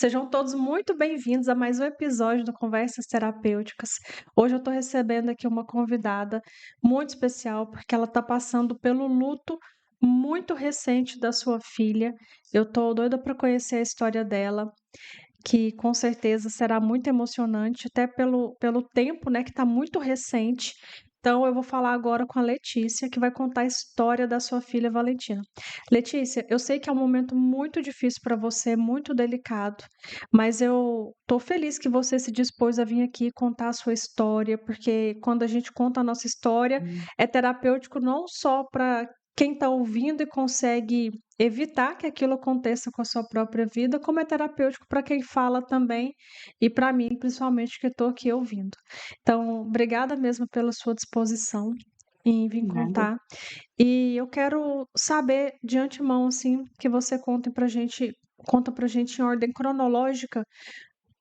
Sejam todos muito bem-vindos a mais um episódio do Conversas Terapêuticas. Hoje eu estou recebendo aqui uma convidada muito especial, porque ela está passando pelo luto muito recente da sua filha. Eu estou doida para conhecer a história dela, que com certeza será muito emocionante, até pelo tempo, né, que está muito recente. Então, eu vou falar agora com a Letícia, que vai contar a história da sua filha Valentina. Letícia, eu sei que é um momento muito difícil para você, muito delicado, mas eu estou feliz que você se dispôs a vir aqui contar a sua história, porque quando a gente conta a nossa história, Hum, é terapêutico não só para quem está ouvindo e consegue evitar que aquilo aconteça com a sua própria vida, como é terapêutico para quem fala também e para mim, principalmente, que estou aqui ouvindo. Então, obrigada mesmo pela sua disposição em vir nada. contar. E eu quero saber de antemão, assim, que você conta pra gente em ordem cronológica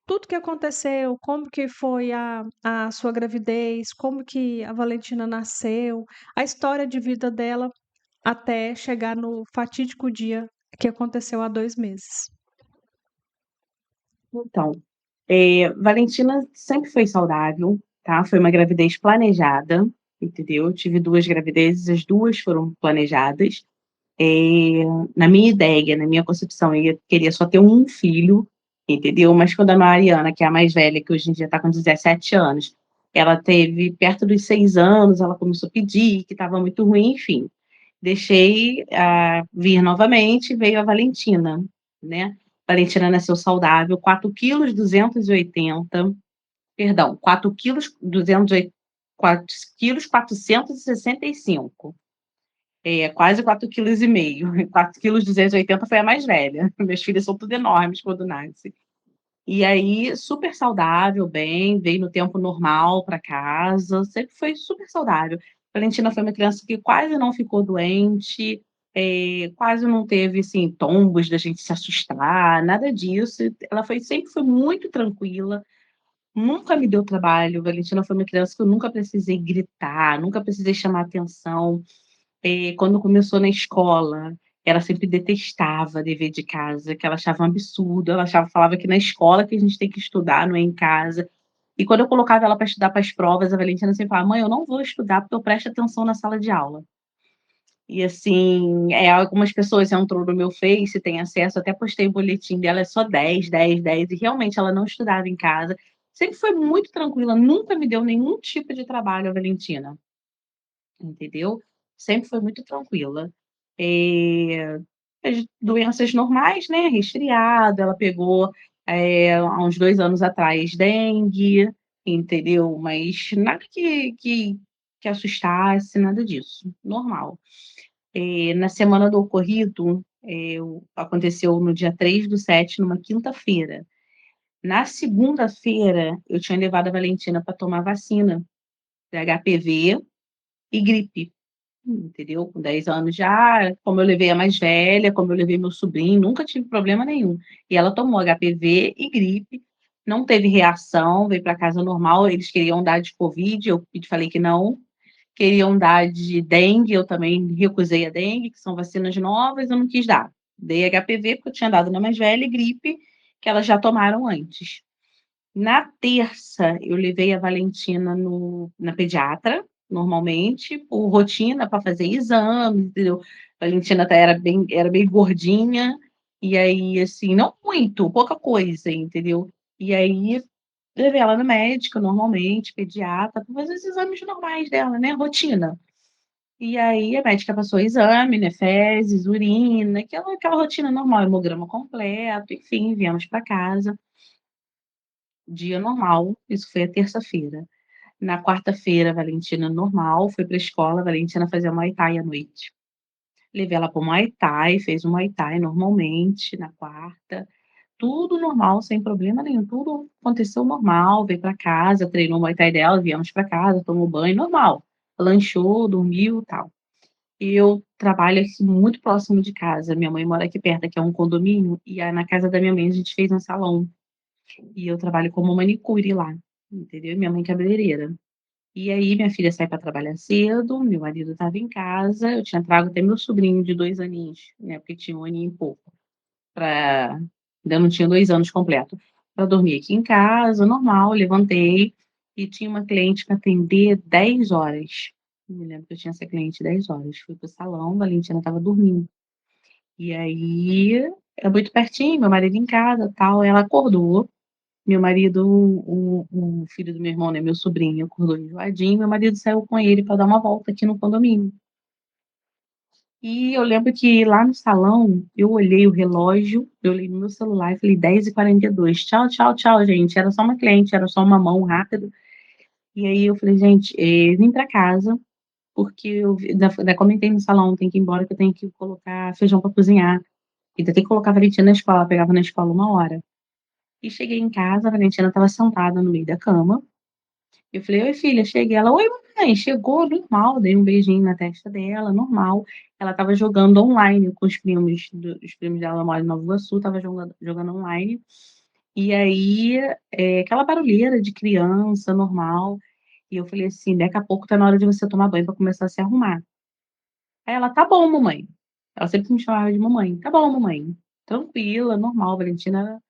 tudo que aconteceu, como que foi a sua gravidez, como que a Valentina nasceu, a história de vida dela até chegar no fatídico dia que aconteceu há 2 meses. Então, Valentina sempre foi saudável, tá? Foi uma gravidez planejada, entendeu? Eu tive 2 gravidezes, as 2 foram planejadas. Eh, Na minha ideia, na minha concepção, eu queria só ter um filho, entendeu? Mas quando a Mariana, que é a mais velha, que hoje em dia está com 17 anos, ela teve perto dos 6 anos, ela começou a pedir, que estava muito ruim, enfim. Deixei vir novamente, veio a Valentina, né? Valentina nasceu saudável, 4,280 quilos, perdão, 4,465 quilos, quase 4,5 quilos. 4,280 quilos foi a mais velha. Meus filhos são tudo enormes quando nascem. E aí, super saudável, bem, veio no tempo normal para casa, sempre foi super saudável. Valentina foi uma criança que quase não ficou doente, quase não teve, assim, tombos da gente se assustar, nada disso. Ela sempre foi muito tranquila, nunca me deu trabalho. Valentina foi uma criança que eu nunca precisei gritar, nunca precisei chamar atenção. Quando começou na escola, ela sempre detestava dever de casa, que ela achava um absurdo, falava que na escola que a gente tem que estudar, não é em casa. E quando eu colocava ela para estudar para as provas, a Valentina sempre falava: "Mãe, eu não vou estudar porque eu presto atenção na sala de aula". E assim, algumas pessoas entram no meu Face, têm acesso, até postei o boletim dela, é só 10, 10, 10, e realmente ela não estudava em casa. Sempre foi muito tranquila, nunca me deu nenhum tipo de trabalho a Valentina. Entendeu? Sempre foi muito tranquila. Eh, as doenças normais, né, resfriado, ela pegou, há uns 2 anos atrás, dengue, entendeu? Mas nada que assustasse, nada disso, normal. Na semana do ocorrido, aconteceu no dia 3/7, numa quinta-feira. Na segunda-feira, eu tinha levado a Valentina para tomar vacina de HPV e gripe. Entendeu? Com 10 anos já, como eu levei a mais velha, como eu levei meu sobrinho, nunca tive problema nenhum. E ela tomou HPV e gripe, não teve reação, veio para casa normal. Eles queriam dar de Covid, eu falei que não. Queriam dar de dengue, eu também recusei a dengue, que são vacinas novas, eu não quis dar. Dei HPV, porque eu tinha dado na mais velha, e gripe, que elas já tomaram antes. Na terça, eu levei a Valentina na pediatra, normalmente, por rotina, para fazer exames, entendeu? A Valentina era bem gordinha, e aí, assim, não muito, pouca coisa, entendeu? E aí, levei ela no médico, normalmente, pediatra, para fazer os exames normais dela, né? Rotina. E aí, a médica passou o exame, né? Fezes, urina, aquela rotina normal, hemograma completo, enfim, viemos para casa. Dia normal, isso foi a terça-feira. Na quarta-feira, a Valentina normal, foi para a escola, a Valentina fazia Muay Thai à noite. Levei ela para o Muay Thai, fez o Muay Thai normalmente na quarta, tudo normal, sem problema nenhum, tudo aconteceu normal, veio para casa, treinou o Muay Thai dela, viemos para casa, tomou banho, normal. Lanchou, dormiu, tal. E eu trabalho aqui muito próximo de casa, minha mãe mora aqui perto, aqui é um condomínio, e aí na casa da minha mãe a gente fez um salão. E eu trabalho como manicure lá, entendeu? Minha mãe é cabeleireira. E aí minha filha sai para trabalhar cedo, meu marido estava em casa, eu tinha trago até meu sobrinho de 2 aninhos, né, porque tinha 1 aninho e pouco, para ainda não tinha 2 anos completo. Para dormir aqui em casa, normal, levantei e tinha uma cliente para atender 10 horas. Eu me lembro que eu tinha essa cliente 10 horas. Fui pro salão, a Valentina estava dormindo. E aí, era muito pertinho, meu marido em casa, tal, ela acordou. Meu marido, o filho do meu irmão, né, meu sobrinho, acordou enjoadinho, meu marido saiu com ele para dar uma volta aqui no condomínio. E eu lembro que lá no salão, eu olhei o relógio, eu olhei no meu celular e falei 10h42. Tchau, tchau, tchau, gente. Era só uma cliente, era só uma mão rápido. E aí eu falei, gente, vim para casa, porque ainda comentei no salão, tem que ir embora, que eu tenho que colocar feijão para cozinhar. Ainda tem que colocar a Valentina na escola, ela pegava na escola 1 hora. E cheguei em casa, a Valentina estava sentada no meio da cama. Eu falei, oi, filha, cheguei. Ela, oi, mãe, chegou, normal. Dei um beijinho na testa dela, normal. Ela estava jogando online com os primos, os primos dela moram em Nova Iguaçu, estava jogando online. E aí, aquela barulheira de criança, normal. E eu falei assim, daqui a pouco tá na hora de você tomar banho para começar a se arrumar. Aí ela, tá bom, mamãe. Ela sempre me chamava de mamãe. Tá bom, mamãe. Tranquila, normal, Valentina.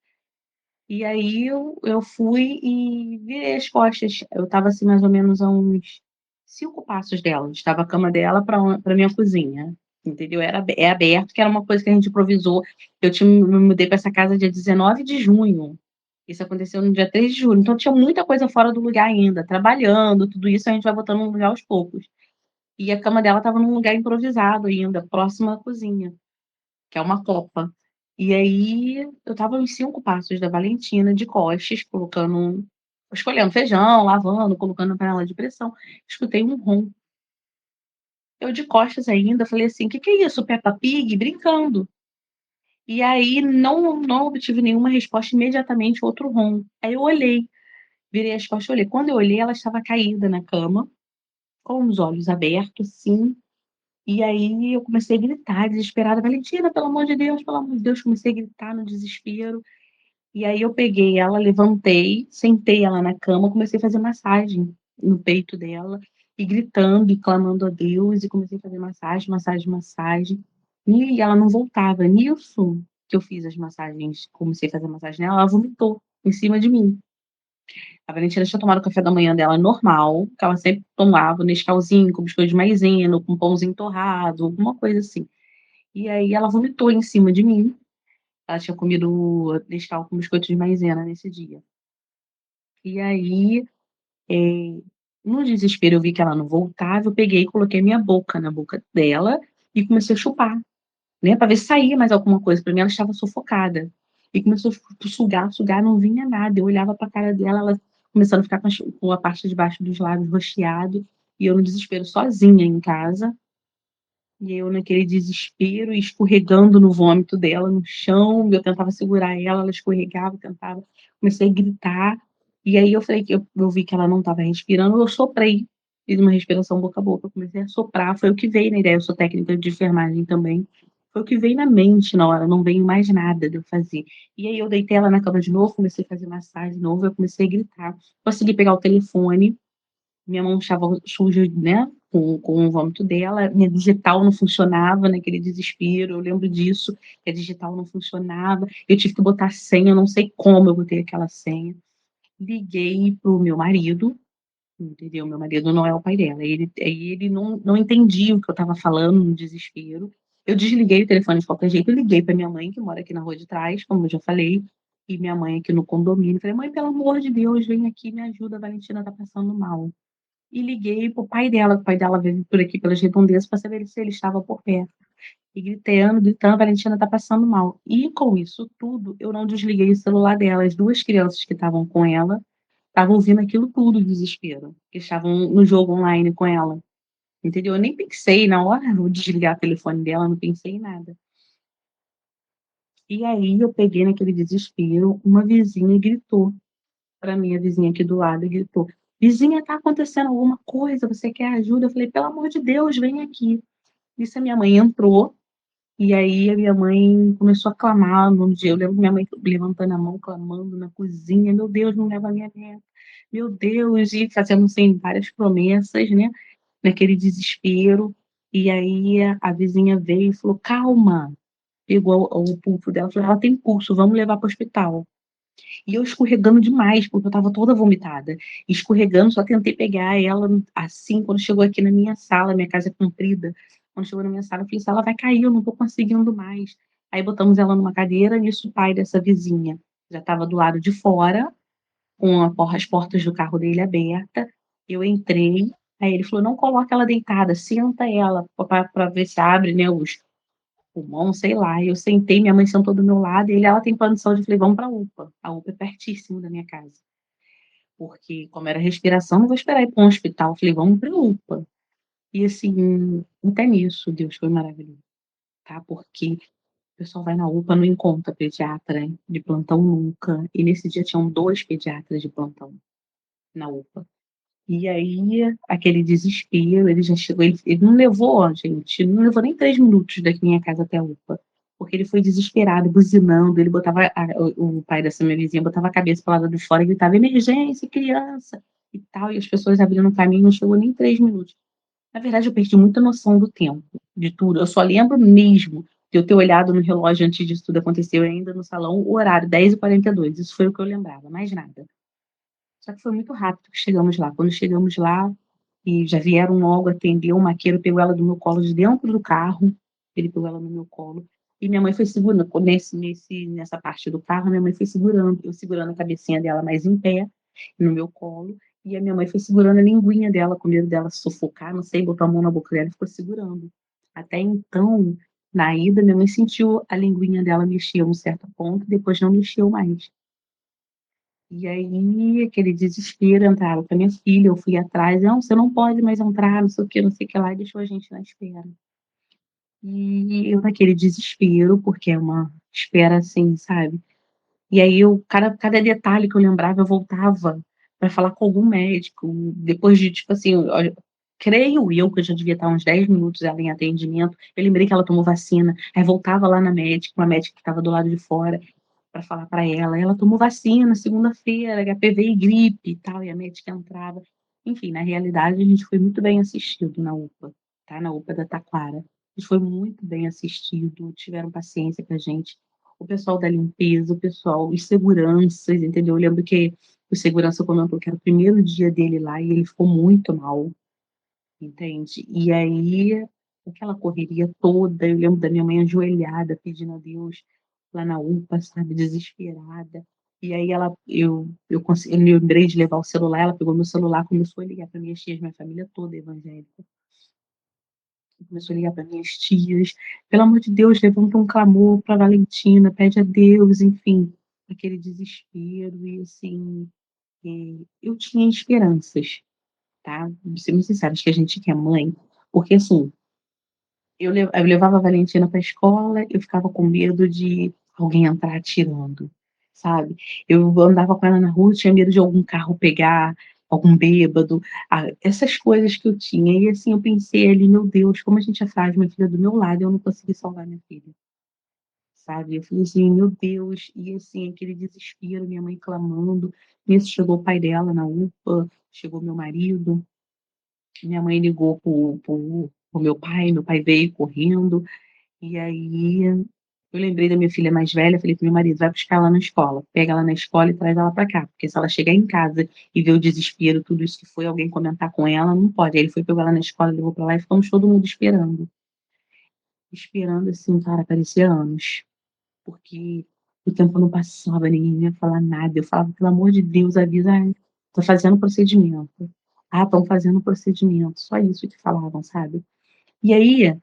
E aí eu fui e virei as costas. Eu estava assim, mais ou menos a uns 5 passos dela. Estava a cama dela para minha cozinha. Entendeu? É aberto, que era uma coisa que a gente improvisou. Me mudei para essa casa dia 19 de junho. Isso aconteceu no dia 3 de julho. Então tinha muita coisa fora do lugar ainda, trabalhando, tudo isso a gente vai botando no lugar aos poucos. E a cama dela estava num lugar improvisado ainda, próximo à cozinha, que é uma copa. E aí eu tava uns 5 passos da Valentina, de costas, escolhendo feijão, lavando, colocando na panela de pressão. Escutei um ronco. Eu de costas ainda, falei assim: "Que é isso, Peppa Pig?", brincando. E aí não obtive nenhuma resposta, imediatamente outro ronco. Aí eu olhei, virei as costas e olhei. Quando eu olhei, ela estava caída na cama, com os olhos abertos, sim. E aí eu comecei a gritar, desesperada: "Valentina, pelo amor de Deus, pelo amor de Deus", comecei a gritar no desespero. E aí eu peguei ela, levantei, sentei ela na cama, comecei a fazer massagem no peito dela, e gritando e clamando a Deus, e comecei a fazer massagem, massagem, massagem. E ela não voltava. Nisso que eu fiz as massagens, comecei a fazer massagem nela, ela vomitou em cima de mim. A Valentina tinha tomado o café da manhã dela normal, que ela sempre tomava, Nescauzinho, com biscoito de maisena, com pãozinho torrado, alguma coisa assim. E aí ela vomitou em cima de mim. Ela tinha comido Nescau com biscoito de maisena nesse dia. E aí, no desespero, eu vi que ela não voltava, eu peguei e coloquei minha boca na boca dela e comecei a chupar, né, para ver se saía mais alguma coisa. Para mim, ela estava sufocada. E começou a sugar, sugar, não vinha nada. Eu olhava para a cara dela, ela começando a ficar com a parte de baixo dos lábios roxeado, e eu no desespero sozinha em casa. E eu naquele desespero, escorregando no vômito dela no chão, eu tentava segurar ela, ela escorregava, tentava, comecei a gritar, e aí eu falei que eu vi que ela não estava respirando, eu soprei, fiz uma respiração boca a boca, comecei a soprar, foi o que veio na ideia, eu sou técnica de enfermagem também, foi o que veio na mente na hora, não veio mais nada de eu fazer. E aí eu deitei ela na cama de novo, comecei a fazer massagem de novo, eu comecei a gritar, consegui pegar o telefone, minha mão estava suja, né, com o vômito dela, minha digital não funcionava naquele desespero, eu lembro disso, que a digital não funcionava, eu tive que botar senha, eu não sei como eu botei aquela senha. Liguei para o meu marido, entendeu? Meu marido não é o pai dela, ele não entendia o que eu estava falando no desespero. Eu desliguei o telefone de qualquer jeito, eu liguei para minha mãe, que mora aqui na rua de trás, como eu já falei, e minha mãe aqui no condomínio. Falei: "Mãe, pelo amor de Deus, vem aqui, me ajuda, a Valentina tá passando mal". E liguei para o pai dela, que o pai dela veio por aqui pelas redondezas para saber se ele estava por perto. E gritando, gritando, a Valentina está passando mal. E com isso tudo, eu não desliguei o celular dela. As 2 crianças que estavam com ela estavam ouvindo aquilo tudo, o desespero, que estavam no jogo online com ela, entendeu? Eu nem pensei na hora, vou desligar o telefone dela, não pensei em nada. E aí eu peguei naquele desespero, uma vizinha gritou para mim, a vizinha aqui do lado, e gritou: "Vizinha, tá acontecendo alguma coisa? Você quer ajuda?". Eu falei: "Pelo amor de Deus, vem aqui". Nisso a minha mãe entrou, e aí a minha mãe começou a clamar o nome de eu lembro minha mãe levantando a mão, clamando na cozinha: "Meu Deus, não leva a minha neta. Meu Deus", e fazendo, assim, várias promessas, né, naquele desespero. E aí a vizinha veio e falou: "Calma". pegou o pulso dela e falou: ela tem pulso, vamos levar para o hospital. E eu escorregando demais, porque eu estava toda vomitada. Escorregando, só tentei pegar ela assim, quando chegou aqui na minha sala, minha casa é comprida. Quando chegou na minha sala, eu falei: ela vai cair, eu não estou conseguindo mais. Aí botamos ela numa cadeira, nisso o pai dessa vizinha já estava do lado de fora, com as portas do carro dele aberta. Eu entrei, aí ele falou: não coloca ela deitada, senta ela para ver se abre, né, os pulmão, sei lá. Eu sentei, minha mãe sentou do meu lado, e ela tem plano de saúde, eu falei: vamos para a UPA. A UPA é pertíssimo da minha casa. Porque, como era respiração, não vou esperar ir para um hospital. Eu falei: vamos para a UPA. E assim, até nisso, Deus foi maravilhoso, tá? Porque o pessoal vai na UPA, não encontra pediatra, hein, de plantão nunca. E nesse dia tinham 2 pediatras de plantão na UPA. E aí, aquele desespero, ele já chegou, ele não levou, gente, não levou nem 3 minutos daqui minha casa até a UPA, porque ele foi desesperado, buzinando, ele botava, o pai dessa minha vizinha botava a cabeça para o lado de fora e gritava: emergência, criança, e tal, e as pessoas abrindo o caminho, não chegou nem 3 minutos. Na verdade, eu perdi muita noção do tempo, de tudo, eu só lembro mesmo de eu ter olhado no relógio antes disso tudo acontecer, ainda no salão, o horário, 10h42, isso foi o que eu lembrava, mais nada. Só que foi muito rápido que chegamos lá. Quando chegamos lá, e já vieram logo atender, o maqueiro pegou ela do meu colo de dentro do carro, ele pegou ela no meu colo, e minha mãe foi segurando, nessa parte do carro, minha mãe foi segurando, eu segurando a cabecinha dela mais em pé, no meu colo, e a minha mãe foi segurando a linguinha dela, com medo dela sufocar, não sei, botou a mão na boca dela e ficou segurando. Até então, na ida, minha mãe sentiu a linguinha dela mexer a um certo ponto, depois não mexeu mais. E aí, aquele desespero, entraram com a minha filha, eu fui atrás: "Não, você não pode mais entrar, não sei o quê, não sei o que lá", e deixou a gente na espera. E eu naquele desespero, porque é uma espera assim, sabe. E aí eu cada detalhe que eu lembrava, eu voltava para falar com algum médico, depois de, tipo assim, olha, creio eu que eu já devia estar uns 10 minutos ela em atendimento, eu lembrei que ela tomou vacina, aí voltava lá na médica, uma médica que estava do lado de fora, para falar para ela: ela tomou vacina segunda-feira, HPV e gripe e tal, e a médica entrava. Enfim, na realidade, a gente foi muito bem assistido na UPA, tá? Na UPA da Taquara. A gente foi muito bem assistido, tiveram paciência com a gente. O pessoal da limpeza, o pessoal, os seguranças, entendeu? Eu lembro que o segurança comentou que era o primeiro dia dele lá e ele ficou muito mal, entende? E aí, aquela correria toda, eu lembro da minha mãe ajoelhada pedindo a Deus lá na UPA, sabe, desesperada. E aí eu lembrei de levar o celular, ela pegou meu celular, começou a ligar para minhas tias, minha família toda é evangélica, começou a ligar para minhas tias: "Pelo amor de Deus, levanta um clamor pra Valentina, pede a Deus", enfim, aquele desespero e assim, eu tinha esperanças, tá, vou ser muito sincera, acho que a gente que é mãe, porque assim, eu levava a Valentina para a escola, eu ficava com medo de alguém entrar atirando, sabe. Eu andava com ela na rua, eu tinha medo de algum carro pegar, algum bêbado, essas coisas que eu tinha. E assim, eu pensei ali: "Meu Deus, como a gente é frágil, minha filha do meu lado e eu não consegui salvar minha filha", sabe. Eu falei assim: "Meu Deus", e assim, aquele desespero, minha mãe clamando. Nisso chegou o pai dela na UPA, chegou meu marido, minha mãe ligou para o meu pai veio correndo. E aí, eu lembrei da minha filha mais velha, falei para meu marido: "Vai buscar ela na escola, pega ela na escola e traz ela para cá, porque se ela chegar em casa e ver o desespero, tudo isso que foi, alguém comentar com ela, não pode". Aí ele foi, pegou ela na escola, levou para lá e ficamos todo mundo esperando. Esperando, assim, cara, parecia anos, porque o tempo não passava, ninguém ia falar nada. Eu falava: "Pelo amor de Deus, avisa, ai, tô fazendo procedimento. Ah, estão fazendo procedimento", só isso que falavam, sabe. E aí,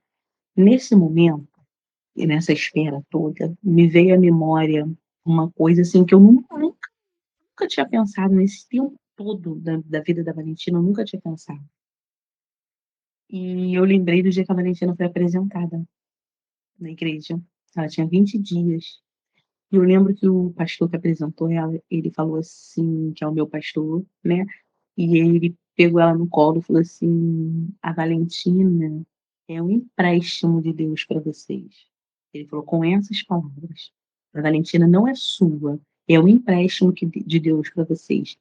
nesse momento, e nessa espera toda, me veio à memória uma coisa, assim, que eu nunca tinha pensado nesse tempo todo da vida da Valentina, eu nunca tinha pensado. E eu lembrei do dia que a Valentina foi apresentada na igreja. Ela tinha 20 dias. E eu lembro que o pastor que apresentou ela, ele falou assim, que é o meu pastor, né, e ele pegou ela no colo e falou assim: "A Valentina é um empréstimo de Deus para vocês". Ele falou com essas palavras: "A Valentina não é sua, é um empréstimo de Deus para vocês.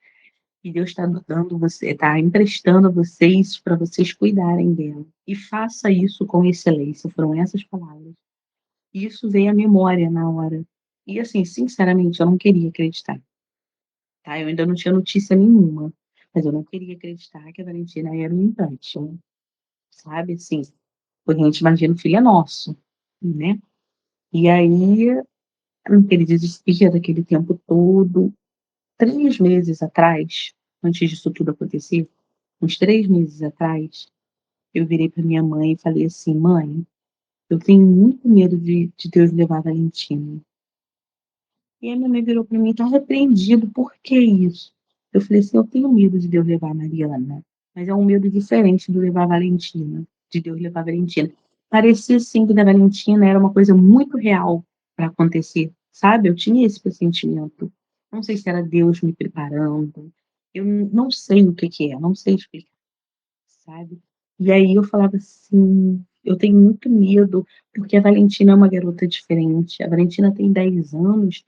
E Deus está dando você, está emprestando a vocês para vocês cuidarem dela. E faça isso com excelência". Foram essas palavras. Isso veio à memória na hora. E assim, sinceramente, eu não queria acreditar, tá? Eu ainda não tinha notícia nenhuma, mas eu não queria acreditar que a Valentina era um implante, sabe, assim, porque a gente imagina o filho é nosso, né? E aí, aquele desespero, aquele tempo todo, 3 meses atrás, antes disso tudo acontecer, uns 3 meses atrás, eu virei para minha mãe e falei assim: "Mãe, eu tenho muito medo de Deus levar a Valentina". E a minha mãe virou para mim: "Tá repreendido, por que isso?". Eu falei assim: "Eu tenho medo de Deus levar a Mariana, mas é um medo diferente do levar a Valentina, de Deus levar a Valentina". Parecia sim que da Valentina era uma coisa muito real para acontecer, sabe, eu tinha esse pressentimento. Não sei se era Deus me preparando, eu não sei o que que é, não sei explicar, sabe. E aí eu falava assim: "Eu tenho muito medo", porque a Valentina é uma garota diferente, a Valentina tem 10 anos,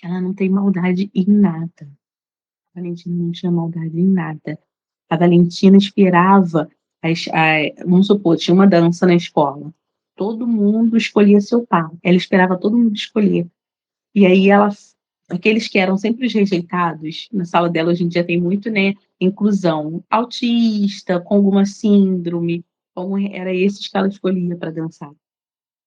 ela não tem maldade em nada. A Valentina não tinha maldade em nada. A Valentina esperava vamos supor, tinha uma dança na escola, todo mundo escolhia seu par, ela esperava todo mundo escolher. E aí ela aqueles que eram sempre os rejeitados, na sala dela hoje em dia tem muito, né, inclusão, autista, com alguma síndrome, como era esses que ela escolhia para dançar.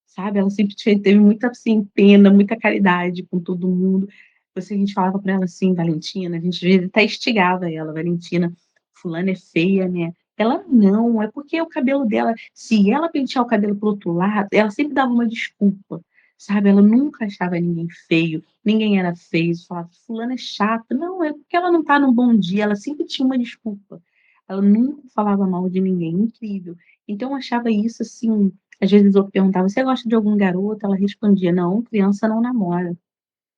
Sabe, ela sempre teve muita, assim, pena, muita caridade com todo mundo. Você A gente falava para ela assim: "Valentina", a gente às vezes até instigava ela: "Valentina, fulana é feia, né". Ela: "Não, é porque o cabelo dela", se ela pentear o cabelo para o outro lado, ela sempre dava uma desculpa, sabe, ela nunca achava ninguém feio, ninguém era feio, falava: "Fulana é chata", "Não, é porque ela não está num bom dia", ela sempre tinha uma desculpa. Ela nunca falava mal de ninguém, incrível. Então eu achava isso, assim, às vezes eu perguntava: "Você gosta de algum garoto?", ela respondia: "Não, criança não namora",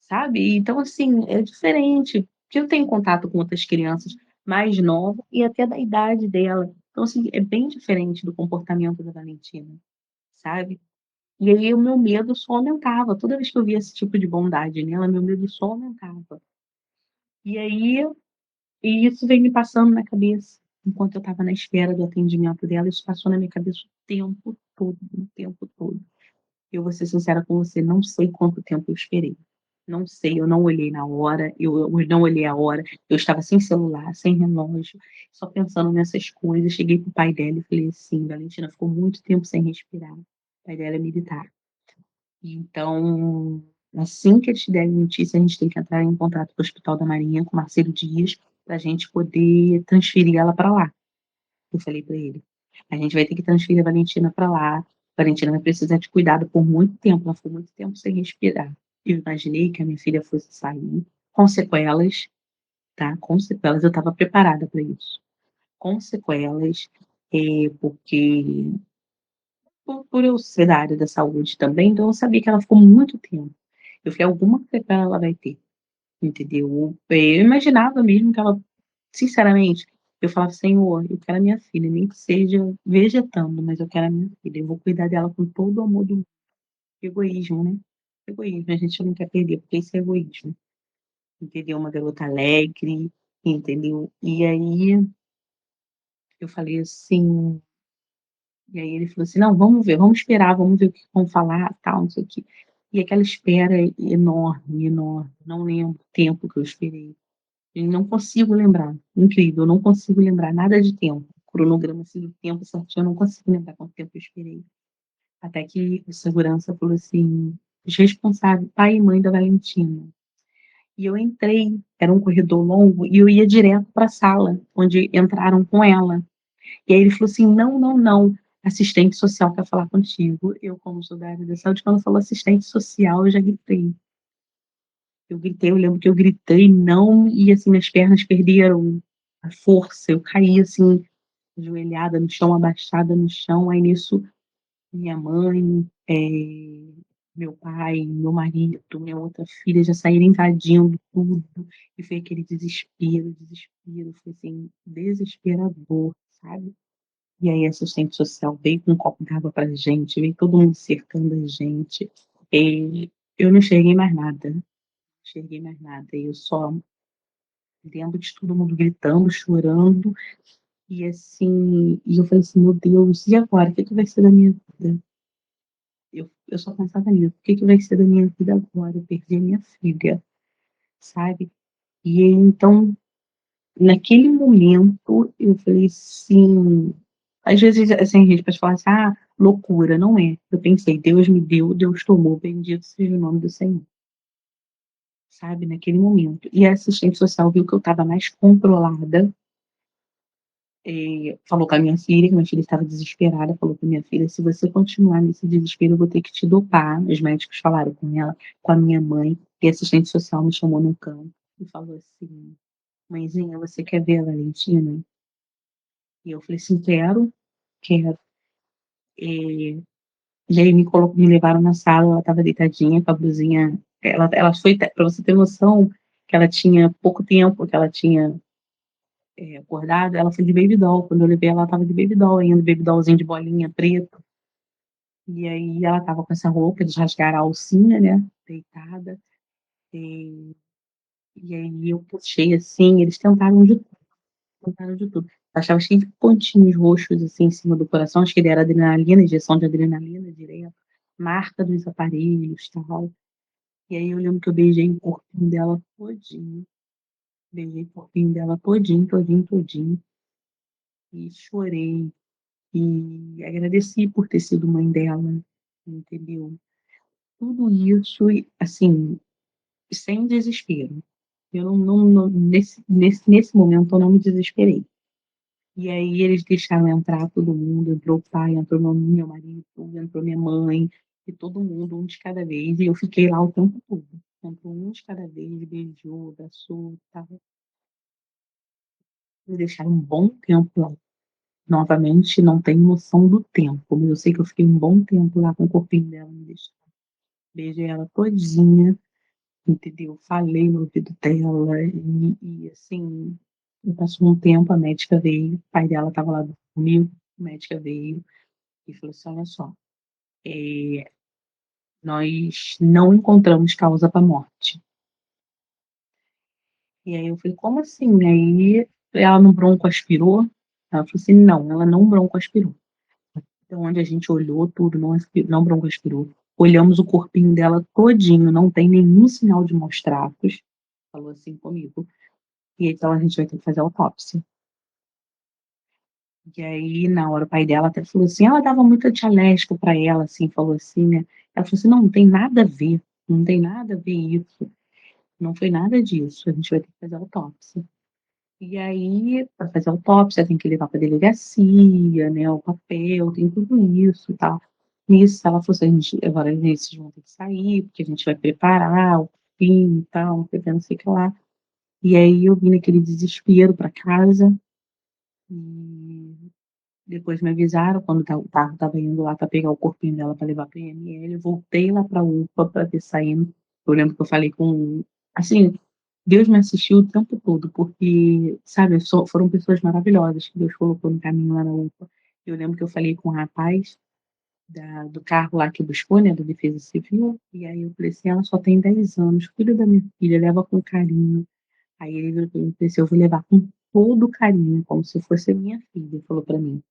sabe. Então, assim, é diferente, porque eu tenho contato com outras crianças mais novas e até da idade dela. Então, assim, é bem diferente do comportamento da Valentina, sabe. E aí o meu medo só aumentava, toda vez que eu via esse tipo de bondade nela, meu medo só aumentava. E aí e isso vem me passando na cabeça, enquanto eu estava na espera do atendimento dela, isso passou na minha cabeça o tempo todo. Eu vou ser sincera com você, não sei quanto tempo eu esperei. Não sei, eu não olhei na hora, eu não olhei a hora, eu estava sem celular, sem relógio, só pensando nessas coisas. Cheguei para o pai dela e falei assim: "Valentina ficou muito tempo sem respirar". O pai dela é militar. Então, assim que eles derem notícia, a gente tem que entrar em contato com o Hospital da Marinha, com o Marcelo Dias, para a gente poder transferir ela para lá. Eu falei para ele: "A gente vai ter que transferir a Valentina para lá, a Valentina vai precisar de cuidado por muito tempo", ela ficou muito tempo sem respirar. Eu imaginei que a minha filha fosse sair com sequelas, tá, com sequelas, eu estava preparada para isso. Com sequelas, porque por eu ser da área da saúde também, então eu sabia que ela ficou muito tempo. Eu falei: "Alguma sequela ela vai ter", entendeu. Eu imaginava mesmo que ela, sinceramente, eu falava: "Senhor, eu quero a minha filha, nem que seja vegetando, mas eu quero a minha filha, eu vou cuidar dela com todo o amor do mundo". Egoísmo, né. Egoísmo, a gente não quer perder, porque isso é egoísmo, entendeu. Uma garota alegre, entendeu. E aí eu falei assim, e aí ele falou assim: "Não, vamos ver, vamos esperar, vamos ver o que vão falar, tal, não sei o quê". E aquela espera enorme, enorme, não lembro o tempo que eu esperei. E não consigo lembrar, incrível, eu não consigo lembrar nada de tempo, cronograma, assim, do tempo certinho, eu não consigo lembrar quanto tempo eu esperei. Até que o segurança falou assim: "Os responsáveis, pai e mãe da Valentina". E eu entrei, era um corredor longo e eu ia direto para a sala onde entraram com ela. E aí ele falou assim: "Não, não, não, assistente social quer falar contigo". Eu, como sou da área da saúde, quando falou assistente social, eu já gritei. Eu gritei, eu lembro que eu gritei "não" e, assim, minhas pernas perderam a força, eu caí, assim, ajoelhada no chão, abaixada no chão, aí nisso minha mãe, meu pai, meu marido, minha outra filha já saíram invadindo tudo, e foi aquele desespero, desespero, foi, assim, desesperador, sabe. E aí a assistente social veio com um copo d'água pra gente, veio todo mundo cercando a gente, eu não enxerguei mais nada, não enxerguei mais nada, eu só lembro de todo mundo gritando, chorando, e assim, e eu falei assim: "Meu Deus, e agora? O que que vai ser da minha vida?". eu só pensava nisso, o que que vai ser da minha vida agora? Eu perdi a minha filha, sabe. E aí então, naquele momento, eu falei assim, às vezes, assim, a gente pode falar assim: "Ah, loucura", não é. Eu pensei: "Deus me deu, Deus tomou, bendito seja o nome do Senhor", sabe, naquele momento. E a assistente social viu que eu estava mais controlada, falou com a minha filha, que minha filha estava desesperada, falou para minha filha: "Se você continuar nesse desespero, eu vou ter que te dopar". Os médicos falaram com ela, com a minha mãe, e a assistente social me chamou num canto e falou assim: "Mãezinha, você quer ver a Valentina?". E eu falei assim: "Quero, quero". Eh, e aí me levaram na sala, ela estava deitadinha com a blusinha, ela foi, pra você ter noção, que ela tinha pouco tempo que ela tinha, acordado, ela foi de baby doll, quando eu levei ela estava de baby doll ainda, baby dollzinho de bolinha preto, e aí ela estava com essa roupa, eles rasgaram a alcinha, né, deitada, eh, e aí eu puxei assim, eles tentaram de tudo. Eu achava cheio de pontinhos roxos, assim, em cima do coração, acho que deram adrenalina, injeção de adrenalina direto, marca dos aparelhos, tal. E aí eu lembro que eu beijei o corpinho dela todinho, beijei o corpinho dela todinho, todinho, todinho, e chorei, e agradeci por ter sido mãe dela, entendeu. Tudo isso e, assim, sem desespero. Eu não nesse momento eu não me desesperei. E aí eles deixaram entrar todo mundo, entrou o pai, entrou meu marido, entrou minha mãe, e todo mundo, um de cada vez, e eu fiquei lá o tempo todo. Entrou um de cada vez, beijou, abraçou, tal. Me deixaram um bom tempo lá. Novamente, não tenho noção do tempo, mas eu sei que eu fiquei um bom tempo lá com o corpinho dela, me deixaram. Beijei ela todinha, entendeu? Falei no ouvido dela e assim, passou um tempo, a médica veio, o pai dela estava lá comigo, a médica veio e falou assim: "Olha só, eh, nós não encontramos causa para morte". E aí eu falei: "Como assim?". Aí ela não broncoaspirou? Ela falou assim: "Não, ela não broncoaspirou". Então onde a gente olhou tudo, não broncoaspirou. Olhamos o corpinho dela todinho, não tem nenhum sinal de maus tratos, falou assim comigo. E então a gente vai ter que fazer autópsia. E aí, na hora, o pai dela até falou assim, ela dava muito antialérgico pra ela, assim, falou assim, né, ela falou assim: "Não, não tem nada a ver, não tem nada a ver isso, não foi nada disso, a gente vai ter que fazer autópsia". E aí, pra fazer autópsia, tem que levar pra delegacia, né, o papel, tem tudo isso e tal. Nisso, ela falou assim: "A gente agora esses vão ter que sair, porque a gente vai preparar o fim e tal, não sei o que, não sei o que lá". E aí eu vim naquele desespero pra casa, e depois me avisaram quando o carro estava indo lá para pegar o corpinho dela para levar para o IML, voltei lá para a UPA para ver saindo. Eu lembro que eu falei com, assim, Deus me assistiu o tempo todo, porque, sabe, foram pessoas maravilhosas que Deus colocou no caminho lá na UPA. Eu lembro que eu falei com o rapaz do carro lá que buscou, né, da Defesa Civil, e aí eu falei assim: "Ela só tem 10 anos, filho da minha filha, leva com carinho". Aí ele virou para mim e disse: "Eu vou levar com todo carinho, como se fosse a minha filha", falou para mim.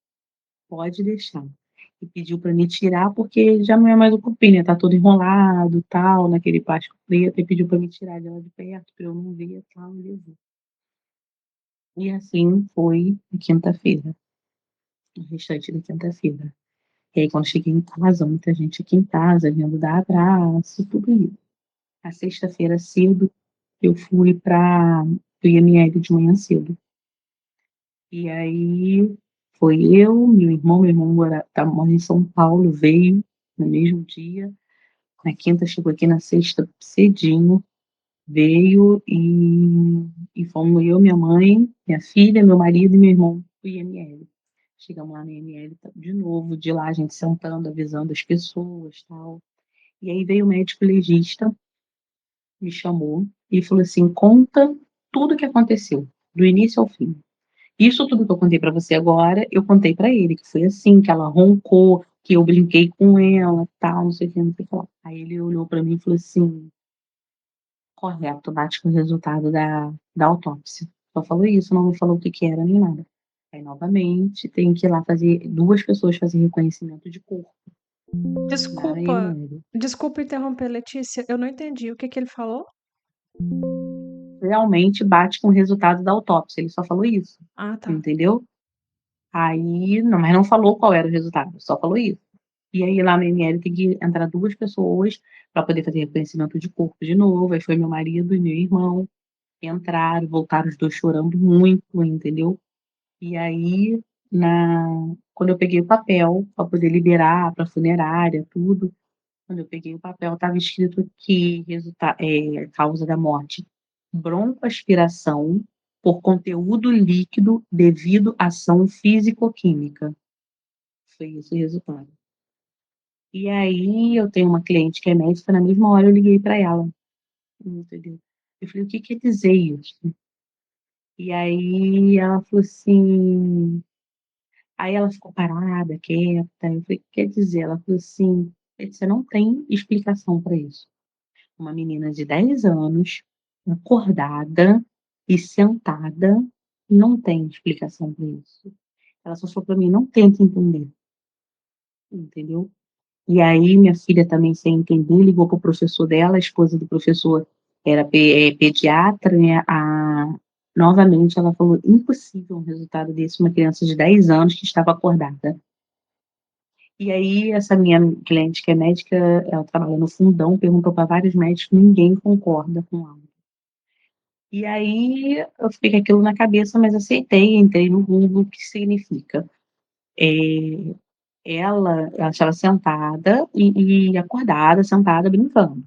Pode deixar. E pediu para me tirar, porque já não é mais o cupim, né, tá todo enrolado, tal, naquele plástico preto, e pediu para me tirar de lá de perto, pra eu não ver, tal, e levou. E assim foi a quinta-feira, o restante da quinta-feira. E aí quando cheguei em casa, muita gente aqui em casa vindo dar abraço, tudo isso. A sexta-feira cedo, eu fui para o IML de manhã cedo. E aí foi eu, meu irmão mora em São Paulo, veio no mesmo dia. Na quinta chegou aqui, na sexta cedinho, veio e fomos eu, minha mãe, minha filha, meu marido e meu irmão para o IML. Chegamos lá no IML de novo, de lá a gente sentando, avisando as pessoas, tal. E aí veio o médico legista, me chamou e falou assim: "Conta tudo o que aconteceu, do início ao fim". Isso tudo que eu contei para você agora, eu contei para ele, que foi assim, que ela roncou, que eu brinquei com ela, tal, não sei o que, não sei o que lá. Aí ele olhou para mim e falou assim: "Correto, bate com o resultado da autópsia". Só falou isso, não me falou o que que era nem nada. Aí novamente tem que ir lá fazer 2 pessoas fazem reconhecimento de corpo. Nada Desculpa, imundo. desculpa interromper, Letícia, eu não entendi. O que que ele falou? Realmente bate com o resultado da autópsia, ele só falou isso, Ah, tá. entendeu? Aí, não, mas não falou qual era o resultado, só falou isso. E aí lá no IML tem que entrar 2 pessoas para poder fazer reconhecimento de corpo de novo, aí foi meu marido e meu irmão, entraram, voltaram os 2 chorando muito, entendeu? E aí, na quando eu peguei o papel para poder liberar para funerária, tudo, quando eu peguei o papel estava escrito que causa da morte, broncoaspiração por conteúdo líquido devido à ação físico-química. Foi esse o resultado. E aí eu tenho uma cliente que é médica, na mesma hora eu liguei para ela, entendeu. Eu falei: "O que quer dizer isso?". E aí ela falou assim, aí ela ficou parada, quieta, eu falei: "O que quer dizer?". Ela falou assim: "Letícia, não tem explicação para isso. Uma menina de 10 anos, acordada e sentada, não tem explicação para isso". Ela só falou para mim: "Não tenta entender", entendeu. E aí minha filha também sem entender ligou para o professor dela, a esposa do professor era pediatra, né, novamente ela falou: "Impossível um resultado desse, uma criança de 10 anos que estava acordada". E aí essa minha cliente que é médica, ela trabalha no fundão, perguntou para vários médicos, ninguém concorda com ela. E aí eu fiquei com aquilo na cabeça, mas aceitei, entrei no Google, o que significa. Eh, ela estava sentada e acordada, sentada, brincando.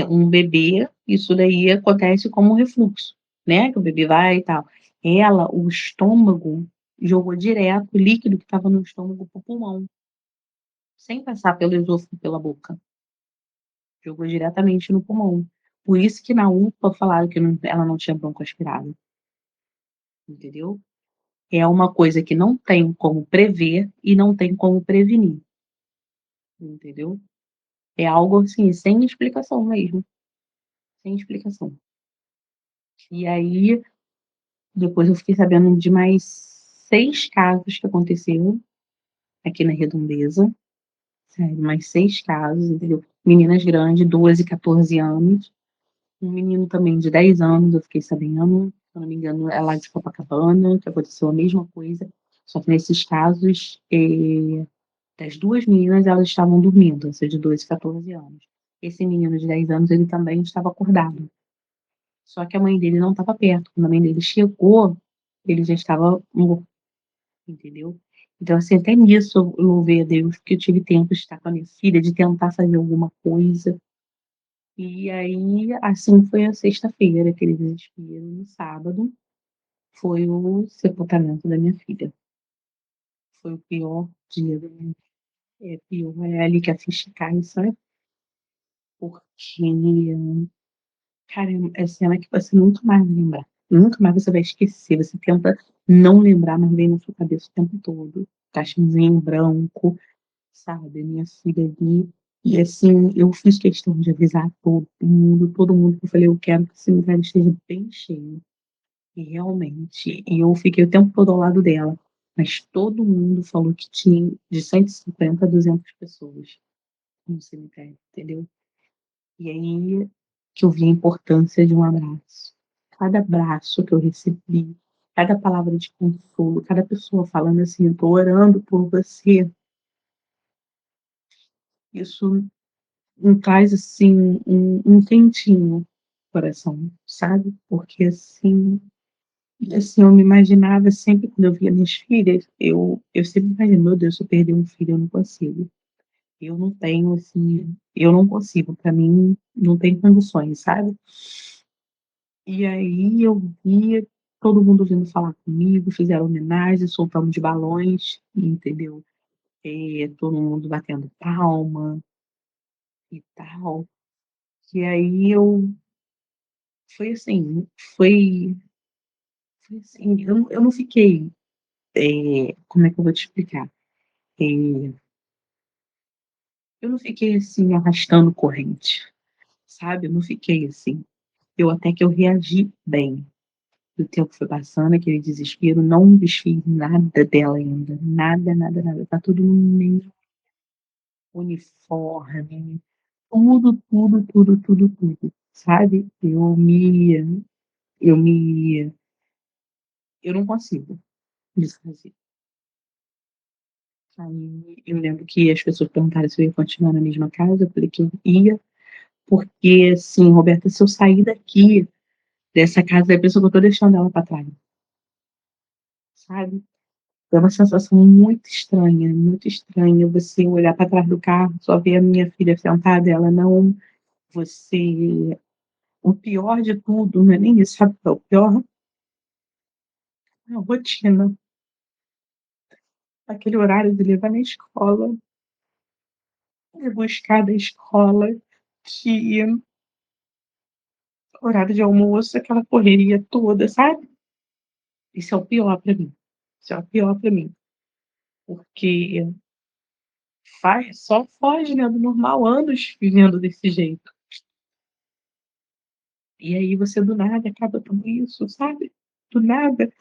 Um bebê, isso daí acontece como um refluxo, né, que o bebê vai e tal. Ela, o estômago jogou direto o líquido que estava no estômago para o pulmão, sem passar pelo esôfago, pela boca. Jogou diretamente no pulmão. Por isso que na UPA falaram que ela não tinha broncoaspirado, entendeu? É uma coisa que não tem como prever e não tem como prevenir, entendeu? É algo, assim, sem explicação mesmo, sem explicação. E aí, depois eu fiquei sabendo de mais 6 casos que aconteceram aqui na Redondeza, sério, mais 6 casos, entendeu? Meninas grandes, 12 e 14 anos, um menino também de 10 anos, eu fiquei sabendo, se eu não me engano, é lá de Copacabana, que aconteceu a mesma coisa, só que nesses casos, das 2 meninas, elas estavam dormindo, essa de 12 e 14 anos. Esse menino de 10 anos, ele também estava acordado, só que a mãe dele não estava perto, quando a mãe dele chegou, ele já estava morto, entendeu. Então, assim, até nisso eu louvei a Deus, porque eu tive tempo de estar com a minha filha, de tentar fazer alguma coisa. E aí, assim foi a sexta-feira, aquele desespero. No sábado, foi o sepultamento da minha filha. Foi o pior dia da minha vida. É pior, é ali que a ficha cai, sabe. Porque, cara, é cena que você nunca mais vai lembrar. Nunca mais você vai esquecer. Você tenta não lembrar, mas vem na sua cabeça o tempo todo. Caixãozinho em branco, sabe, a minha filha ali. E assim, eu fiz questão de avisar todo mundo que eu falei: "Eu quero que esse cemitério esteja bem cheio". E realmente, e eu fiquei o tempo todo ao lado dela, mas todo mundo falou que tinha de 150 a 200 pessoas no cemitério, entendeu. E aí que eu vi a importância de um abraço. Cada abraço que eu recebi, cada palavra de consolo, cada pessoa falando assim: "Eu tô orando por você", isso me traz, assim, um quentinho no coração, sabe. Porque assim, eu me imaginava sempre quando eu via minhas filhas, eu sempre imagino: "Meu Deus, se eu perder um filho, eu não consigo. Eu não tenho, assim, eu não consigo, pra mim não tem condições", sabe. E aí eu via todo mundo vindo falar comigo, fizeram homenagem, soltamos de balões, entendeu. Todo mundo batendo palma e tal. E aí foi assim, foi foi assim, eu não fiquei, como é que eu vou te explicar? Eh Eu não fiquei, assim, arrastando corrente, sabe, eu não fiquei assim. Eu até que eu reagi bem. O tempo foi passando, aquele desespero, não desfiz nada dela ainda, nada, nada, nada, tá tudo no uniforme, tudo, tudo, tudo, tudo, tudo, sabe. Eu me eu não consigo desfazer. Aí eu lembro que as pessoas perguntaram se eu ia continuar na mesma casa, eu falei que eu ia, porque assim, Roberta, se eu sair daqui, dessa casa, eu penso que eu tô deixando ela pra trás, sabe. É uma sensação muito estranha você olhar pra trás do carro, só ver a minha filha sentada, ela não, você, o pior de tudo não é nem isso, sabe qual é o pior? É a rotina, aquele horário de levar na escola, de buscar da escola, que horário de almoço, aquela correria toda, sabe. Isso é o pior pra mim, isso é o pior pra mim, porque faz só foge, né, do normal, anos vivendo desse jeito. E aí você do nada acaba tudo isso, sabe, do nada.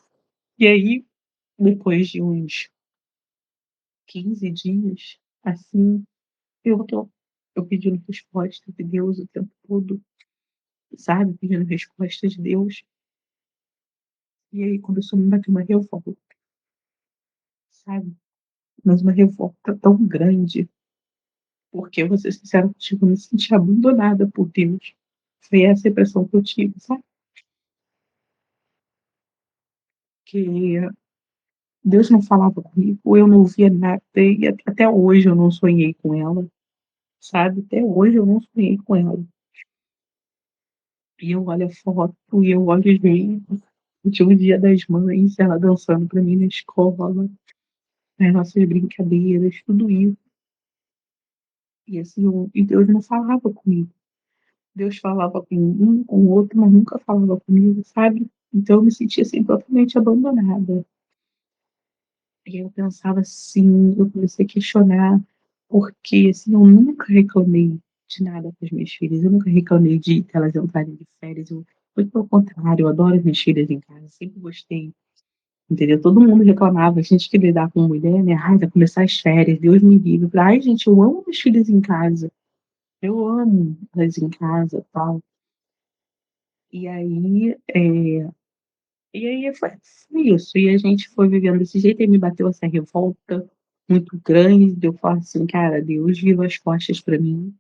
E aí, depois de uns 15 dias, assim, eu tô eu pedindo resposta de Deus o tempo todo, sabe, pedindo resposta de Deus. E aí começou a me bater uma revolta, sabe, mas uma revolta tão grande, porque eu vou ser sincera contigo, eu me senti abandonada por Deus. Foi essa a impressão que eu tive, sabe, que Deus não falava comigo, eu não ouvia nada e até hoje eu não sonhei com ela, sabe, até hoje eu não sonhei com ela. E eu olho a foto e eu olho os vídeos de um Dia das Mães, ela dançando pra mim na escola, as nossas brincadeiras, tudo isso. E assim, e Deus não falava comigo. Deus falava com um, com o outro, mas nunca falava comigo, sabe. Então eu me sentia, assim, totalmente abandonada. E eu pensava assim, eu comecei a questionar, porque, assim, eu nunca reclamei de nada com as minhas filhas, eu nunca reclamei de elas entrarem de férias, eu muito pelo contrário, eu adoro as minhas filhas em casa, sempre gostei, entendeu. Todo mundo reclamava, a gente que lidar com mulher, né, "Ai, vai começar as férias, Deus me livre", eu falei: "Ai gente, eu amo minhas filhas em casa, eu amo elas em casa, tal". E aí, foi isso, e a gente foi vivendo desse jeito, e me bateu essa revolta muito grande, de eu falar assim: "Cara, Deus virou as costas pra mim",